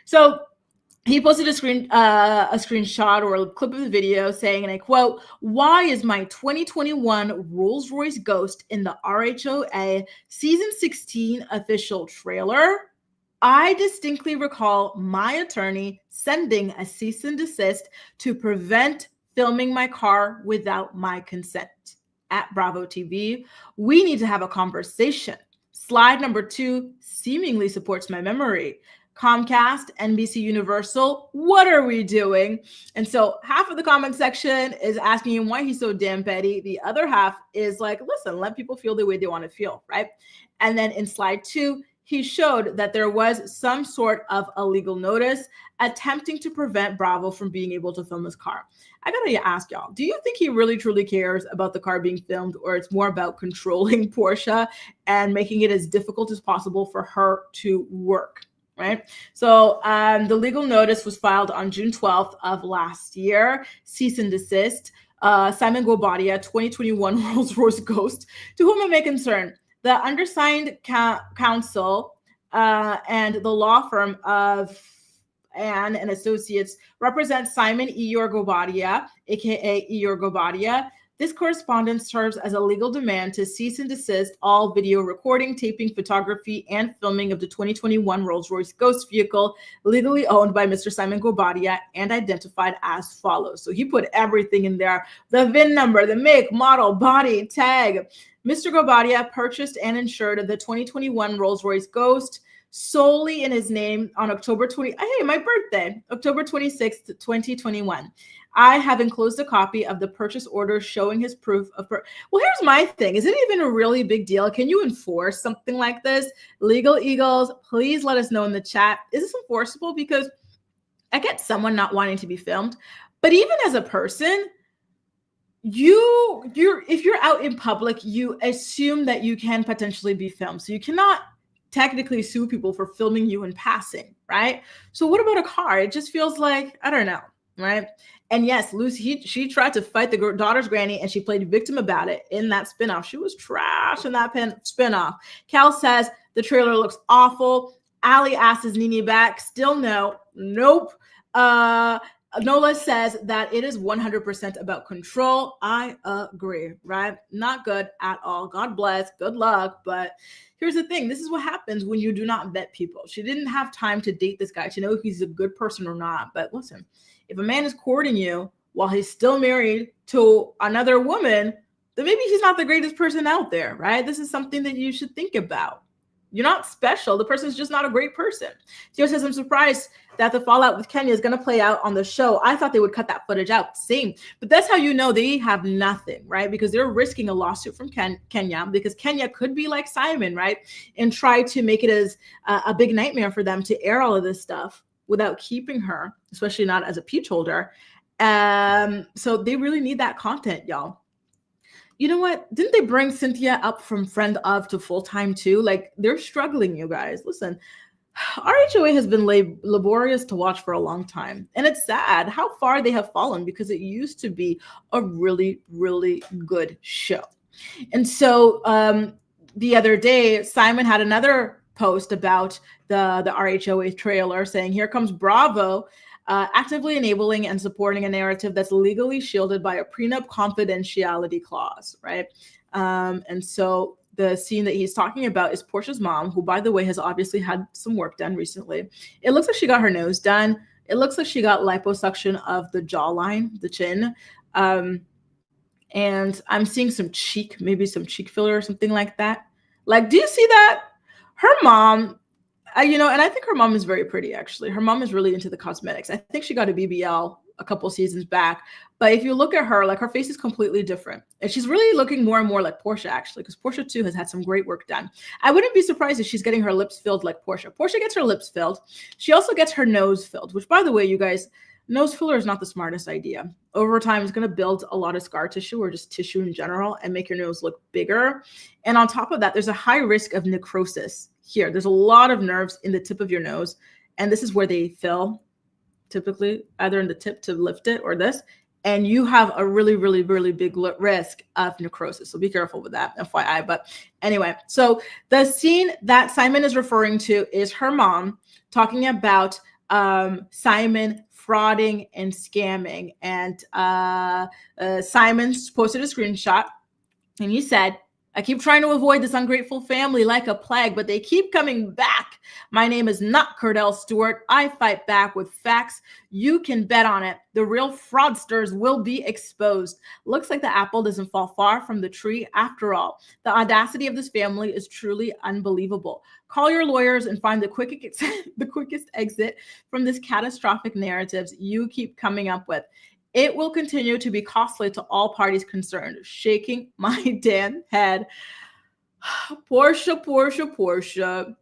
So he posted a screenshot or a clip of the video saying, and I quote, "Why is my 2021 Rolls-Royce Ghost in the RHOA season 16 official trailer? I distinctly recall my attorney sending a cease and desist to prevent filming my car without my consent. At Bravo TV, we need to have a conversation. Slide number 2 seemingly supports my memory. Comcast, NBC Universal, what are we doing?" And so half of the comment section is asking him why he's so damn petty. The other half is like, listen, let people feel the way they want to feel, right? And then in slide 2, he showed that there was some sort of illegal notice attempting to prevent Bravo from being able to film his car. I gotta ask y'all, do you think he really truly cares about the car being filmed, or it's more about controlling Porsha and making it as difficult as possible for her to work? Right. So the legal notice was filed on June 12th of last year. Cease and desist. Simon Guobadia, 2021 Rolls-Royce Ghost, to whom it may concern. The undersigned counsel and the law firm of Ann and Associates represent Simon Eyor Guobadia, aka Eyor Guobadia. This correspondence serves as a legal demand to cease and desist all video recording, taping, photography, and filming of the 2021 Rolls-Royce Ghost vehicle legally owned by Mr. Simon Guobadia and identified as follows. So he put everything in there: the VIN number, the make, model, body, tag. Mr. Guobadia purchased and insured the 2021 Rolls-Royce Ghost solely in his name on October 26th, 2021. I have enclosed a copy of the purchase order showing his proof of well, here's my thing. Is it even a really big deal? Can you enforce something like this? Legal Eagles, please let us know in the chat. Is this enforceable? Because I get someone not wanting to be filmed, but even as a person, if you're out in public, you assume that you can potentially be filmed. So you cannot technically sue people for filming you in passing, right? So what about a car? It just feels like, I don't know. right? And yes, Lucy, she tried to fight the daughter's granny, and she played victim about it in that spinoff. She was trash in that spinoff. Cal says the trailer looks awful. Ali asks, is Nene back? Still no. Nope. Nola says that it is 100% about control. I agree, right? Not good at all. God bless. Good luck. But here's the thing. This is what happens when you do not vet people. She didn't have time to date this guy to know if he's a good person or not. But listen, if a man is courting you while he's still married to another woman, then maybe he's not the greatest person out there, right? This is something that you should think about. You're not special. The person's just not a great person. Theo says, I'm surprised that the fallout with Kenya is going to play out on the show. I thought they would cut that footage out. Same. But that's how you know they have nothing, right? Because they're risking a lawsuit from Kenya, because Kenya could be like Simon, right? And try to make it as a big nightmare for them to air all of this stuff without keeping her, especially not as a peach holder. So they really need that content, y'all. You know what? Didn't they bring Cynthia up from friend of to full-time too? Like, they're struggling, you guys. Listen, RHOA has been laborious to watch for a long time. And it's sad how far they have fallen, because it used to be a really, really good show. And so the other day, Simon had another post about the RHOA trailer saying, here comes Bravo, actively enabling and supporting a narrative that's legally shielded by a prenup confidentiality clause, right? And so the scene that he's talking about is Porsha's mom, who, by the way, has obviously had some work done recently. It looks like she got her nose done. It looks like she got liposuction of the jawline, the chin. And I'm seeing some cheek, maybe some cheek filler or something like that. Like, do you see that? Her mom, and I think her mom is very pretty, actually. Her mom is really into the cosmetics. I think she got a BBL a couple seasons back. But if you look at her, like, her face is completely different. And she's really looking more and more like Porsha, actually, because Porsha, too, has had some great work done. I wouldn't be surprised if she's getting her lips filled like Porsha. Porsha gets her lips filled. She also gets her nose filled, which, by the way, you guys, nose filler is not the smartest idea. Over time, it's going to build a lot of scar tissue, or just tissue in general, and make your nose look bigger. And on top of that, there's a high risk of necrosis here. There's a lot of nerves in the tip of your nose, and this is where they fill, typically either in the tip to lift it or this. And you have a really, really, really big risk of necrosis. So be careful with that, FYI. But anyway, so the scene that Simon is referring to is her mom talking about Simon frauding and scamming. And Simon posted a screenshot, and he said, I keep trying to avoid this ungrateful family like a plague, but they keep coming back. My name is not Cordell Stewart. I fight back with facts. You can bet on it. The real fraudsters will be exposed. Looks like the apple doesn't fall far from the tree after all. The audacity of this family is truly unbelievable. Call your lawyers and find the quickest exit from this catastrophic narratives you keep coming up with. It will continue to be costly to all parties concerned. Shaking my damn head. Porsha.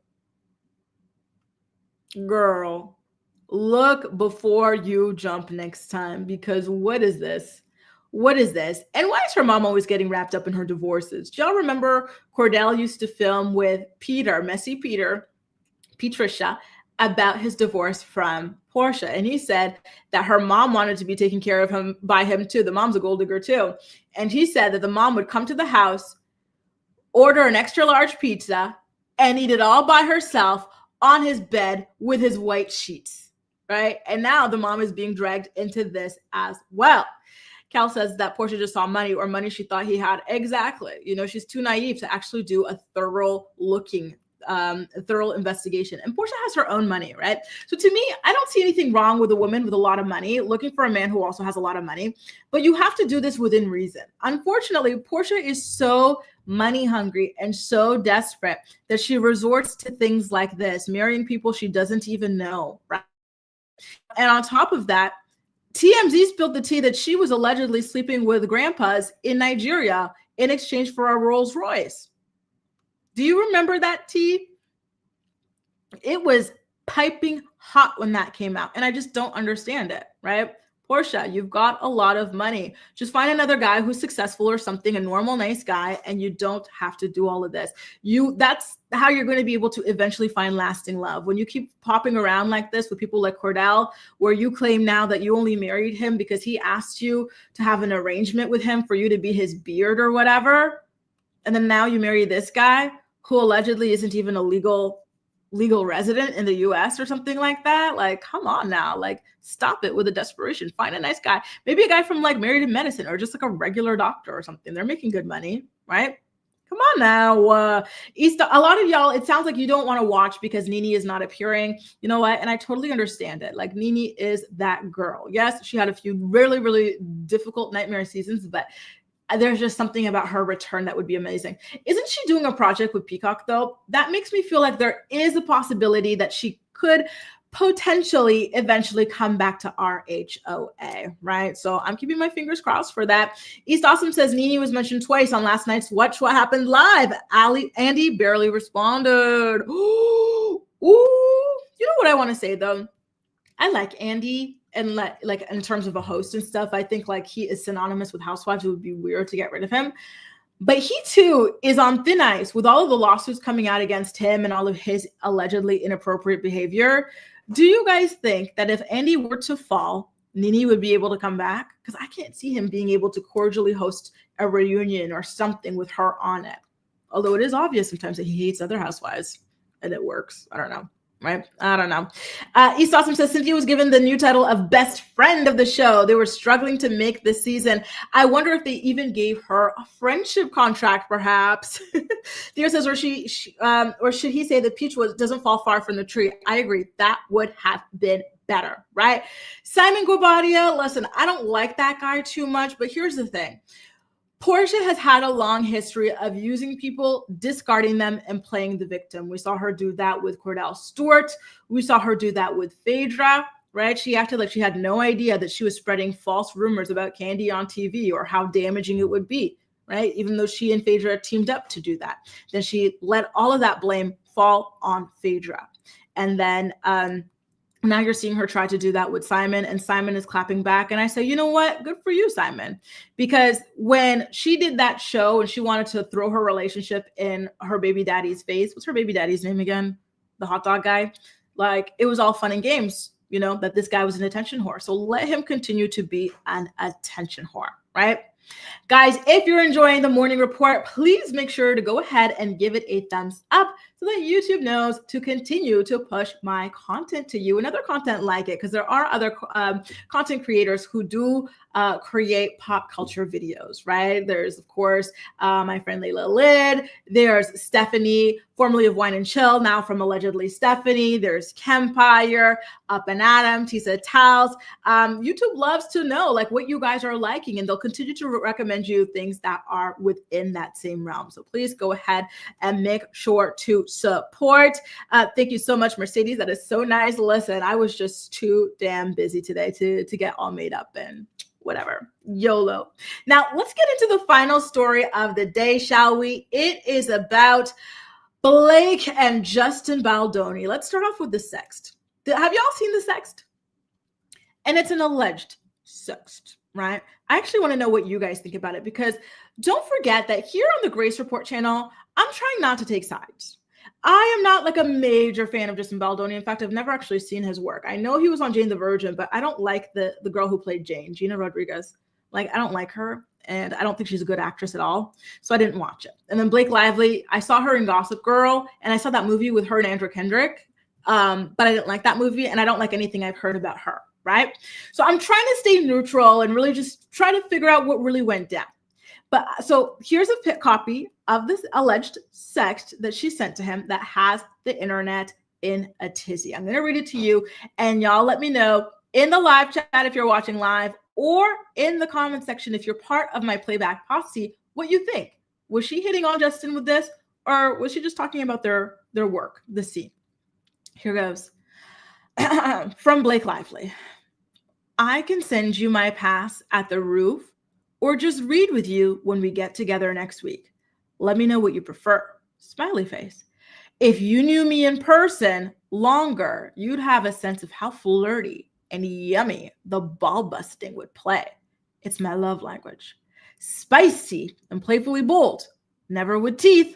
Girl, look before you jump next time, because what is this? What is this? And why is her mom always getting wrapped up in her divorces? Do y'all remember Cordell used to film with Messy Patricia, about his divorce from Porsha. And he said that her mom wanted to be taken care of by him too. The mom's a gold digger too. And he said that the mom would come to the house, order an extra large pizza, and eat it all by herself on his bed with his white sheets, right? And now the mom is being dragged into this as well. Cal says that Porsha just saw money, or money she thought he had. Exactly. She's too naive to actually do a thorough investigation. And Porsha has her own money, right? So to me, I don't see anything wrong with a woman with a lot of money looking for a man who also has a lot of money, but you have to do this within reason. Unfortunately, Porsha is so money hungry and so desperate that she resorts to things like this, marrying people she doesn't even know, right? And on top of that, TMZ spilled the tea that she was allegedly sleeping with grandpas in Nigeria in exchange for a Rolls Royce. Do you remember that tea? It was piping hot when that came out, and I just don't understand it, right? Porsha, you've got a lot of money. Just find another guy who's successful or something, a normal, nice guy, and you don't have to do all of this. That's how you're going to be able to eventually find lasting love. When you keep popping around like this with people like Cordell, where you claim now that you only married him because he asked you to have an arrangement with him for you to be his beard or whatever, and then now you marry this guy who allegedly isn't even a legal resident in the US or something like that. Like, come on now, like stop it with the desperation. Find a nice guy, maybe a guy from like Married in Medicine or just like a regular doctor or something. They're making good money, right? Come on now. Easter, a lot of y'all, it sounds like you don't want to watch because Nene is not appearing. You know what? And I totally understand it. Like Nene is that girl. Yes, she had a few really, really difficult nightmare seasons, but there's just something about her return that would be amazing. Isn't she doing a project with Peacock though? That makes me feel like there is a possibility that she could potentially eventually come back to RHOA, right? So I'm keeping my fingers crossed for that. East Awesome says Nene was mentioned twice on last night's Watch What Happened Live. Andy barely responded. Ooh, you know what I want to say though? I like Andy. And like in terms of a host and stuff, I think like he is synonymous with Housewives. It would be weird to get rid of him. But he too is on thin ice with all of the lawsuits coming out against him and all of his allegedly inappropriate behavior. Do you guys think that if Andy were to fall, Nene would be able to come back? Because I can't see him being able to cordially host a reunion or something with her on it. Although it is obvious sometimes that he hates other housewives and it works. I don't know. Right? I don't know. East Awesome says Cynthia was given the new title of best friend of the show. They were struggling to make this season. I wonder if they even gave her a friendship contract, perhaps. Theo says, or should he say that Peach doesn't fall far from the tree? I agree. That would have been better, right? Simon Guobadia, listen, I don't like that guy too much, but here's the thing. Porsha has had a long history of using people, discarding them, and playing the victim. We saw her do that with Cordell Stewart. We saw her do that with Phaedra, right? She acted like she had no idea that she was spreading false rumors about Kandi on TV or how damaging it would be, right? Even though she and Phaedra teamed up to do that. Then she let all of that blame fall on Phaedra. And then now you're seeing her try to do that with Simon, and Simon is clapping back. And I say, you know what? Good for you, Simon. Because when she did that show and she wanted to throw her relationship in her baby daddy's face, what's her baby daddy's name again? The hot dog guy. Like, it was all fun and games, you know, that this guy was an attention whore. So let him continue to be an attention whore, right? Guys, if you're enjoying the morning report, please make sure to go ahead and give it a thumbs up so that YouTube knows to continue to push my content to you and other content like it, because there are other content creators who do create pop culture videos, right? There's, of course, my friend Layla Lid. There's Stephanie, formerly of Wine and Chill, now from allegedly Stephanie. There's Kempire, Up and Adam, Tisa Towels. YouTube loves to know like what you guys are liking, and they'll continue to recommend you things that are within that same realm. So please go ahead and make sure to support. Thank you so much, Mercedes. That is so nice. Listen, I was just too damn busy today to get all made up and whatever. YOLO. Now let's get into the final story of the day, shall we? It is about Blake and Justin Baldoni. Let's start off with the sext. Have y'all seen the sext? And it's an alleged sext, right? I actually want to know what you guys think about it, because don't forget that here on the Grace Report channel, I'm trying not to take sides. I am not like a major fan of Justin Baldoni. In fact, I've never actually seen his work. I know he was on Jane the Virgin, but I don't like the girl who played Jane, Gina Rodriguez. Like, I don't like her, and I don't think she's a good actress at all. So I didn't watch it. And then Blake Lively, I saw her in Gossip Girl, and I saw that movie with her and Andrew Kendrick, but I didn't like that movie, and I don't like anything I've heard about her, right? So I'm trying to stay neutral and really just try to figure out what really went down. But so here's a pit copy of this alleged sext that she sent to him that has the internet in a tizzy. I'm going to read it to you, and y'all let me know in the live chat if you're watching live, or in the comment section if you're part of my playback posse, what you think. Was she hitting on Justin with this, or was she just talking about their work, the scene? Here goes. From Blake Lively. I can send you my pass at the roof, or just read with you when we get together next week. Let me know what you prefer. Smiley face. If you knew me in person longer, you'd have a sense of how flirty and yummy, the ball busting would play. It's my love language. Spicy and playfully bold, never with teeth.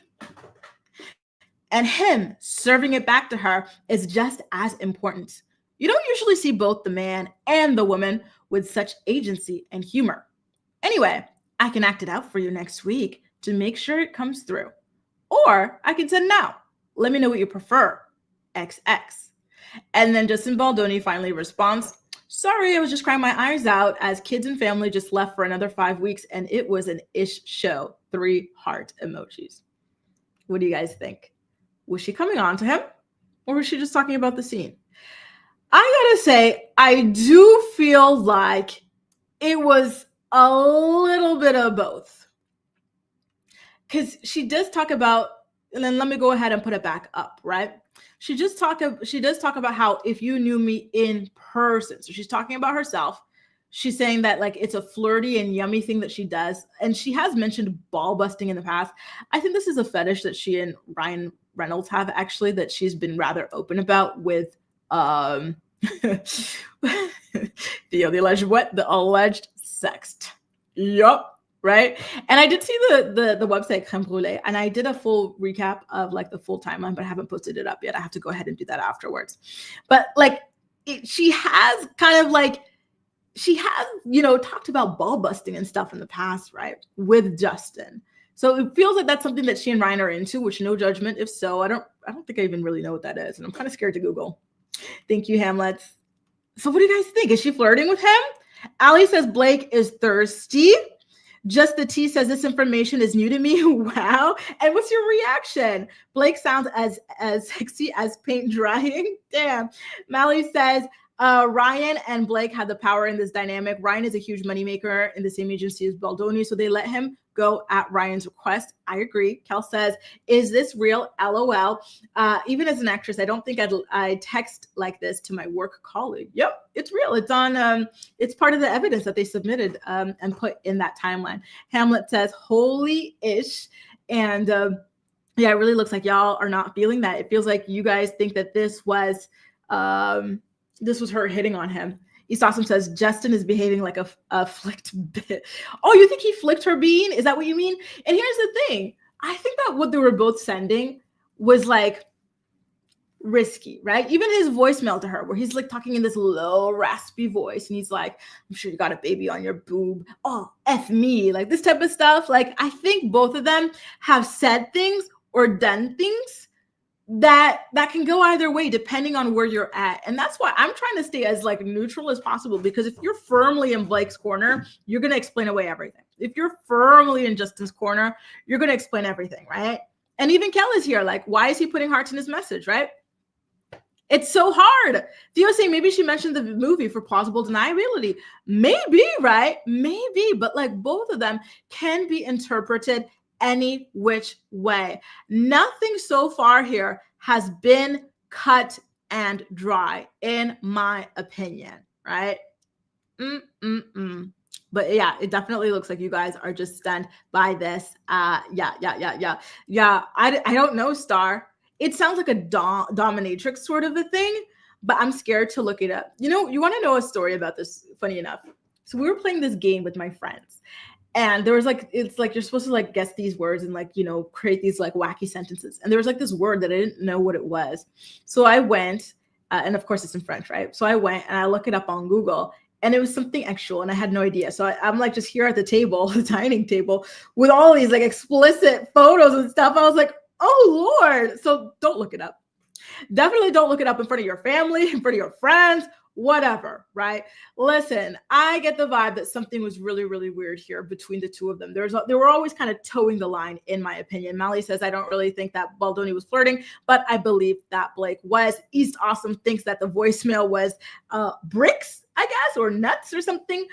And him serving it back to her is just as important. You don't usually see both the man and the woman with such agency and humor. Anyway, I can act it out for you next week to make sure it comes through. Or I can send now. Let me know what you prefer. XX. And then Justin Baldoni finally responds, sorry, I was just crying my eyes out as kids and family just left for another 5 weeks and it was an ish show. 3 heart emojis. What do you guys think? Was she coming on to him or was she just talking about the scene? I gotta say, I do feel like it was a little bit of both. Because she does talk about, and then let me go ahead and put it back up, right? She does talk about how if you knew me in person. So she's talking about herself. She's saying that like it's a flirty and yummy thing that she does. And she has mentioned ball busting in the past. I think this is a fetish that she and Ryan Reynolds have actually, that she's been rather open about with the alleged sext. Yup. Right. And I did see the website Crème Brûlée, and I did a full recap of like the full timeline, but I haven't posted it up yet. I have to go ahead and do that afterwards. But like she has kind of like, she has, talked about ball busting and stuff in the past, right? With Justin. So it feels like that's something that she and Ryan are into, which no judgment. If so, I don't think I even really know what that is. And I'm kind of scared to Google. Thank you, Hamlets. So what do you guys think? Is she flirting with him? Ali says Blake is thirsty. Just the T says this information is new to me. Wow. And what's your reaction? Blake sounds as sexy as paint drying. Damn. Mally says Ryan and Blake had the power in this dynamic. Ryan is a huge moneymaker in the same agency as Baldoni, so they let him go at Ryan's request. I agree. Kel says, is this real? LOL. Even as an actress, I don't think I'd text like this to my work colleague. Yep, it's real. It's on, it's part of the evidence that they submitted and put in that timeline. Hamlet says, holy-ish. And yeah, it really looks like y'all are not feeling that. It feels like you guys think that this was her hitting on him. East Awesome says, Justin is behaving like a flicked bit. Oh, you think he flicked her bean? Is that what you mean? And here's the thing. I think that what they were both sending was like risky, right? Even his voicemail to her where he's like talking in this low raspy voice and he's like, I'm sure you got a baby on your boob. Oh, F me. Like this type of stuff. Like I think both of them have said things or done things that can go either way depending on where you're at. And that's why I'm trying to stay as like neutral as possible, because if you're firmly in Blake's corner, you're going to explain away everything. If you're firmly in Justin's corner, you're going to explain everything, right? And even Kelly's here, like, why is he putting hearts in his message, right? It's so hard. Theo saying maybe she mentioned the movie for plausible deniability. Maybe, right? Maybe, but like both of them can be interpreted any which way. Nothing so far here has been cut and dry, in my opinion, right? But yeah, it definitely looks like you guys are just stunned by this. Yeah. I don't know, Star. It sounds like a dominatrix sort of a thing, but I'm scared to look it up. You want to know a story about this? Funny enough. So we were playing this game with my friends. And there was like, it's like, you're supposed to like guess these words and like, create these like wacky sentences. And there was like this word that I didn't know what it was. So I went, and of course it's in French, right? So I went and I looked it up on Google and it was something actual and I had no idea. So I'm like just here at the table, the dining table with all these like explicit photos and stuff. I was like, oh Lord. So don't look it up. Definitely don't look it up in front of your family, in front of your friends, whatever, right? Listen, I get the vibe that something was really, really weird here between the two of them. They were always kind of towing the line, in my opinion. Mally says, I don't really think that Baldoni was flirting, but I believe that Blake was. East Awesome thinks that the voicemail was bricks, I guess, or nuts or something.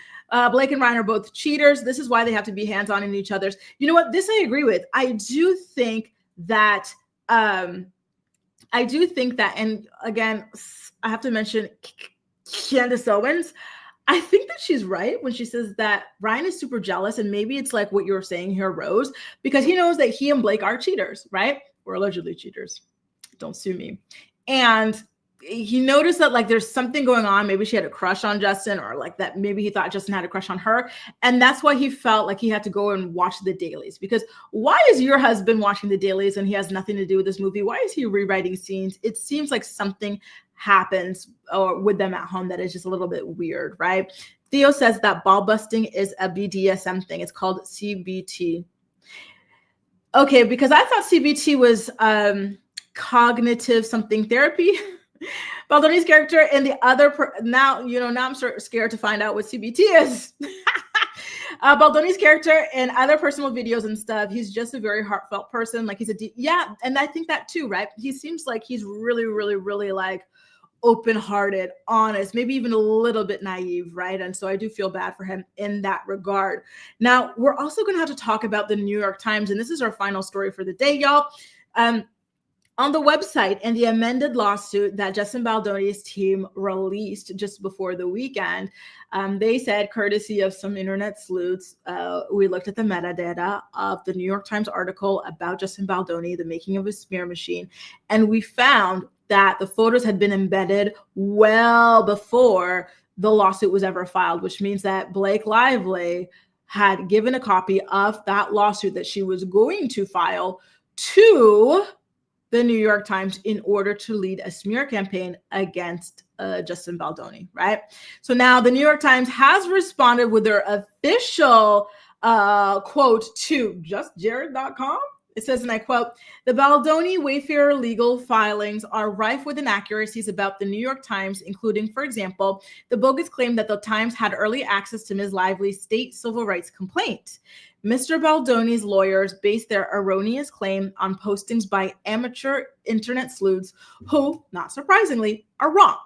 Blake and Ryan are both cheaters. This is why they have to be hands-on in each other's. You know what? This I agree with. I do think that, and again, I have to mention Candace Owens. I think that she's right when she says that Ryan is super jealous, and maybe it's like what you were saying here, Rose, because he knows that he and Blake are cheaters, right? Or allegedly cheaters. Don't sue me. And he noticed that like there's something going on. Maybe she had a crush on Justin, or like that maybe he thought Justin had a crush on her. And that's why he felt like he had to go and watch the dailies. Because why is your husband watching the dailies and he has nothing to do with this movie? Why is he rewriting scenes? It seems like something happens with them at home that is just a little bit weird, right? Theo says that ball busting is a BDSM thing. It's called CBT. Okay, because I thought CBT was cognitive something therapy. Baldoni's character and the other now I'm scared to find out what CBT is. Baldoni's character and other personal videos and stuff, he's just a very heartfelt person. Like and I think that too, right? He seems like he's really, really, really like open-hearted, honest, maybe even a little bit naive, right? And so I do feel bad for him in that regard. Now, we're also going to have to talk about the New York Times, and this is our final story for the day, y'all. On the website and the amended lawsuit that Justin Baldoni's team released just before the weekend, they said, courtesy of some internet sleuths, we looked at the metadata of the New York Times article about Justin Baldoni, the making of a smear machine, and we found that the photos had been embedded well before the lawsuit was ever filed, which means that Blake Lively had given a copy of that lawsuit that she was going to file to the New York Times in order to lead a smear campaign against Justin Baldoni, right? So now the New York Times has responded with their official quote to justjared.com. It says, and I quote, "The Baldoni Wayfarer legal filings are rife with inaccuracies about the New York Times, including, for example, the bogus claim that the Times had early access to Ms. Lively's state civil rights complaint. Mr. Baldoni's lawyers based their erroneous claim on postings by amateur internet sleuths who, not surprisingly, are wrong.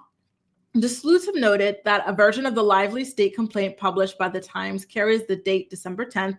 The sleuths have noted that a version of the Lively state complaint published by the Times carries the date December 10th,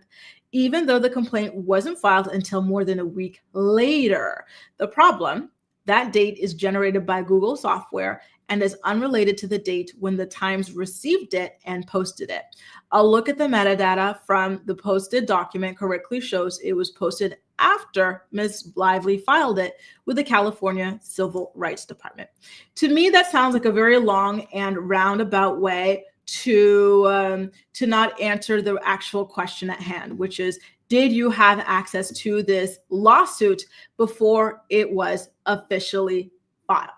even though the complaint wasn't filed until more than a week later. The problem, that date is generated by Google software and is unrelated to the date when the Times received it and posted it. A look at the metadata from the posted document correctly shows it was posted after Ms. Lively filed it with the California Civil Rights Department." To me, that sounds like a very long and roundabout way to not answer the actual question at hand, which is, did you have access to this lawsuit before it was officially filed,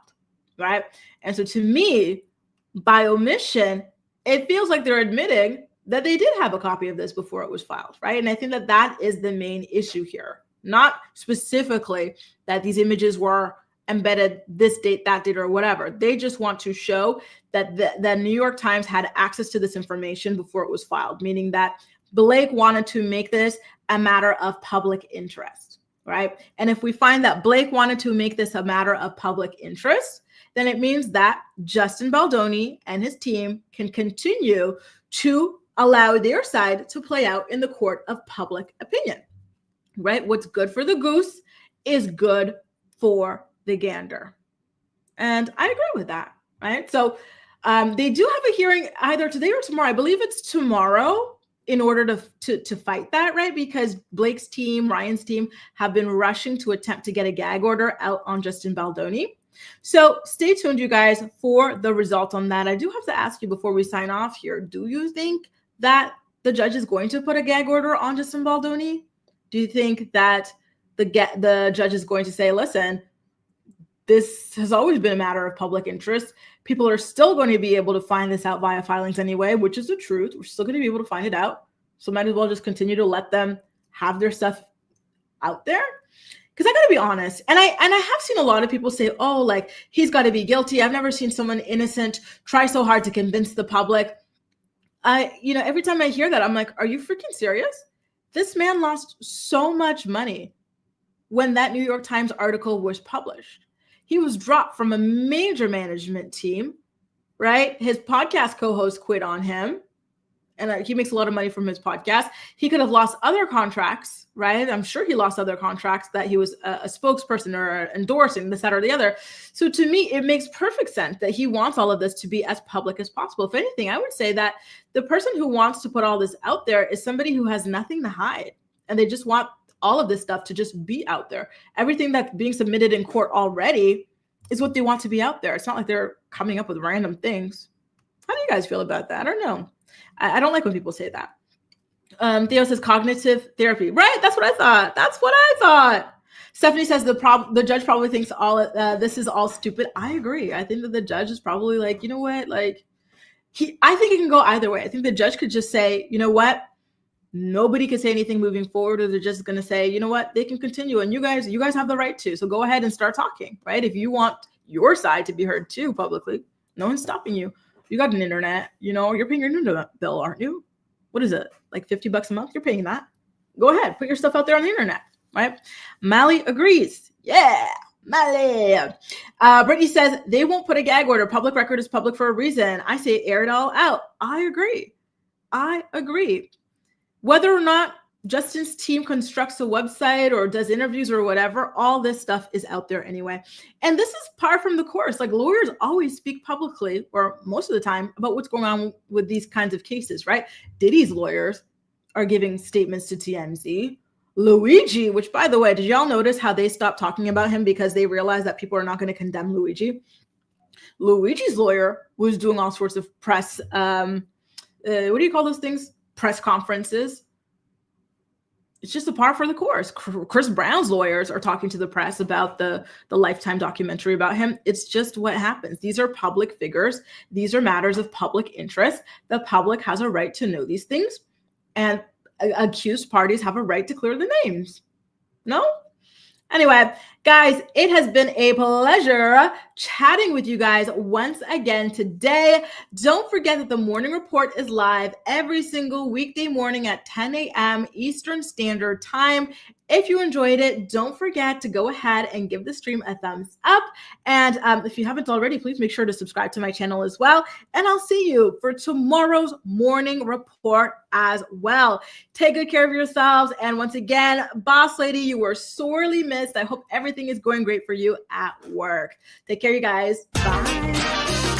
right? And so to me, by omission, it feels like they're admitting that they did have a copy of this before it was filed, right? And I think that that is the main issue here, not specifically that these images were embedded this date, that date, or whatever. They just want to show that the New York Times had access to this information before it was filed, meaning that Blake wanted to make this a matter of public interest, right? And if we find that Blake wanted to make this a matter of public interest, then it means that Justin Baldoni and his team can continue to allow their side to play out in the court of public opinion, right? What's good for the goose is good for the gander. And I agree with that, right? So they do have a hearing either today or tomorrow. I believe it's tomorrow in order to fight that, right? Because Blake's team, Ryan's team, have been rushing to attempt to get a gag order out on Justin Baldoni. So stay tuned, you guys, for the result on that. I do have to ask you before we sign off here, do you think that the judge is going to put a gag order on Justin Baldoni? Do you think that the judge is going to say, listen, this has always been a matter of public interest. People are still going to be able to find this out via filings anyway, which is the truth. We're still going to be able to find it out. So might as well just continue to let them have their stuff out there. Because I got to be honest, and I have seen a lot of people say, oh, like, he's got to be guilty. I've never seen someone innocent try so hard to convince the public. Every time I hear that, I'm like, are you freaking serious? This man lost so much money when that New York Times article was published. He was dropped from a major management team, right? His podcast co-host quit on him. And he makes a lot of money from his podcast. He could have lost other contracts, right? I'm sure he lost other contracts that he was a spokesperson or endorsing, this, that, or the other. So to me, it makes perfect sense that he wants all of this to be as public as possible. If anything, I would say that the person who wants to put all this out there is somebody who has nothing to hide. And they just want all of this stuff to just be out there. Everything that's being submitted in court already is what they want to be out there. It's not like they're coming up with random things. How do you guys feel about that? I don't know. I don't like when people say that. Theo says cognitive therapy. Right, that's what I thought. That's what I thought. Stephanie says the judge probably thinks this is all stupid. I agree. I think that the judge is probably like, you know what, like I think it can go either way. I think the judge could just say, you know what, nobody can say anything moving forward, or they're just going to say, you know what, they can continue, and you guys have the right to. So go ahead and start talking, right? If you want your side to be heard too publicly, no one's stopping you. You got an internet, you're paying your internet bill, aren't you? What is it? Like $50 a month? You're paying that. Go ahead, put your stuff out there on the internet, right? Mally agrees. Yeah, Mally. Brittany says they won't put a gag order. Public record is public for a reason. I say air it all out. I agree. Whether or not Justin's team constructs a website or does interviews or whatever, all this stuff is out there anyway. And this is par from the course. Like, lawyers always speak publicly, or most of the time, about what's going on with these kinds of cases, right? Diddy's lawyers are giving statements to TMZ. Luigi, which, by the way, did y'all notice how they stopped talking about him because they realized that people are not going to condemn Luigi? Luigi's lawyer was doing all sorts of press, what do you call those things? Press conferences. It's just a par for the course. Chris Brown's lawyers are talking to the press about the Lifetime documentary about him. It's just what happens. These are public figures. These are matters of public interest. The public has a right to know these things, and accused parties have a right to clear the names. No? Anyway, guys, it has been a pleasure chatting with you guys once again today. Don't forget that the morning report is live every single weekday morning at 10 a.m. Eastern Standard Time. If you enjoyed it, don't forget to go ahead and give the stream a thumbs up. And if you haven't already, please make sure to subscribe to my channel as well. And I'll see you for tomorrow's morning report as well. Take good care of yourselves. And once again, Boss Lady, you were sorely missed. I hope everything is going great for you at work. Take care, you guys. Bye.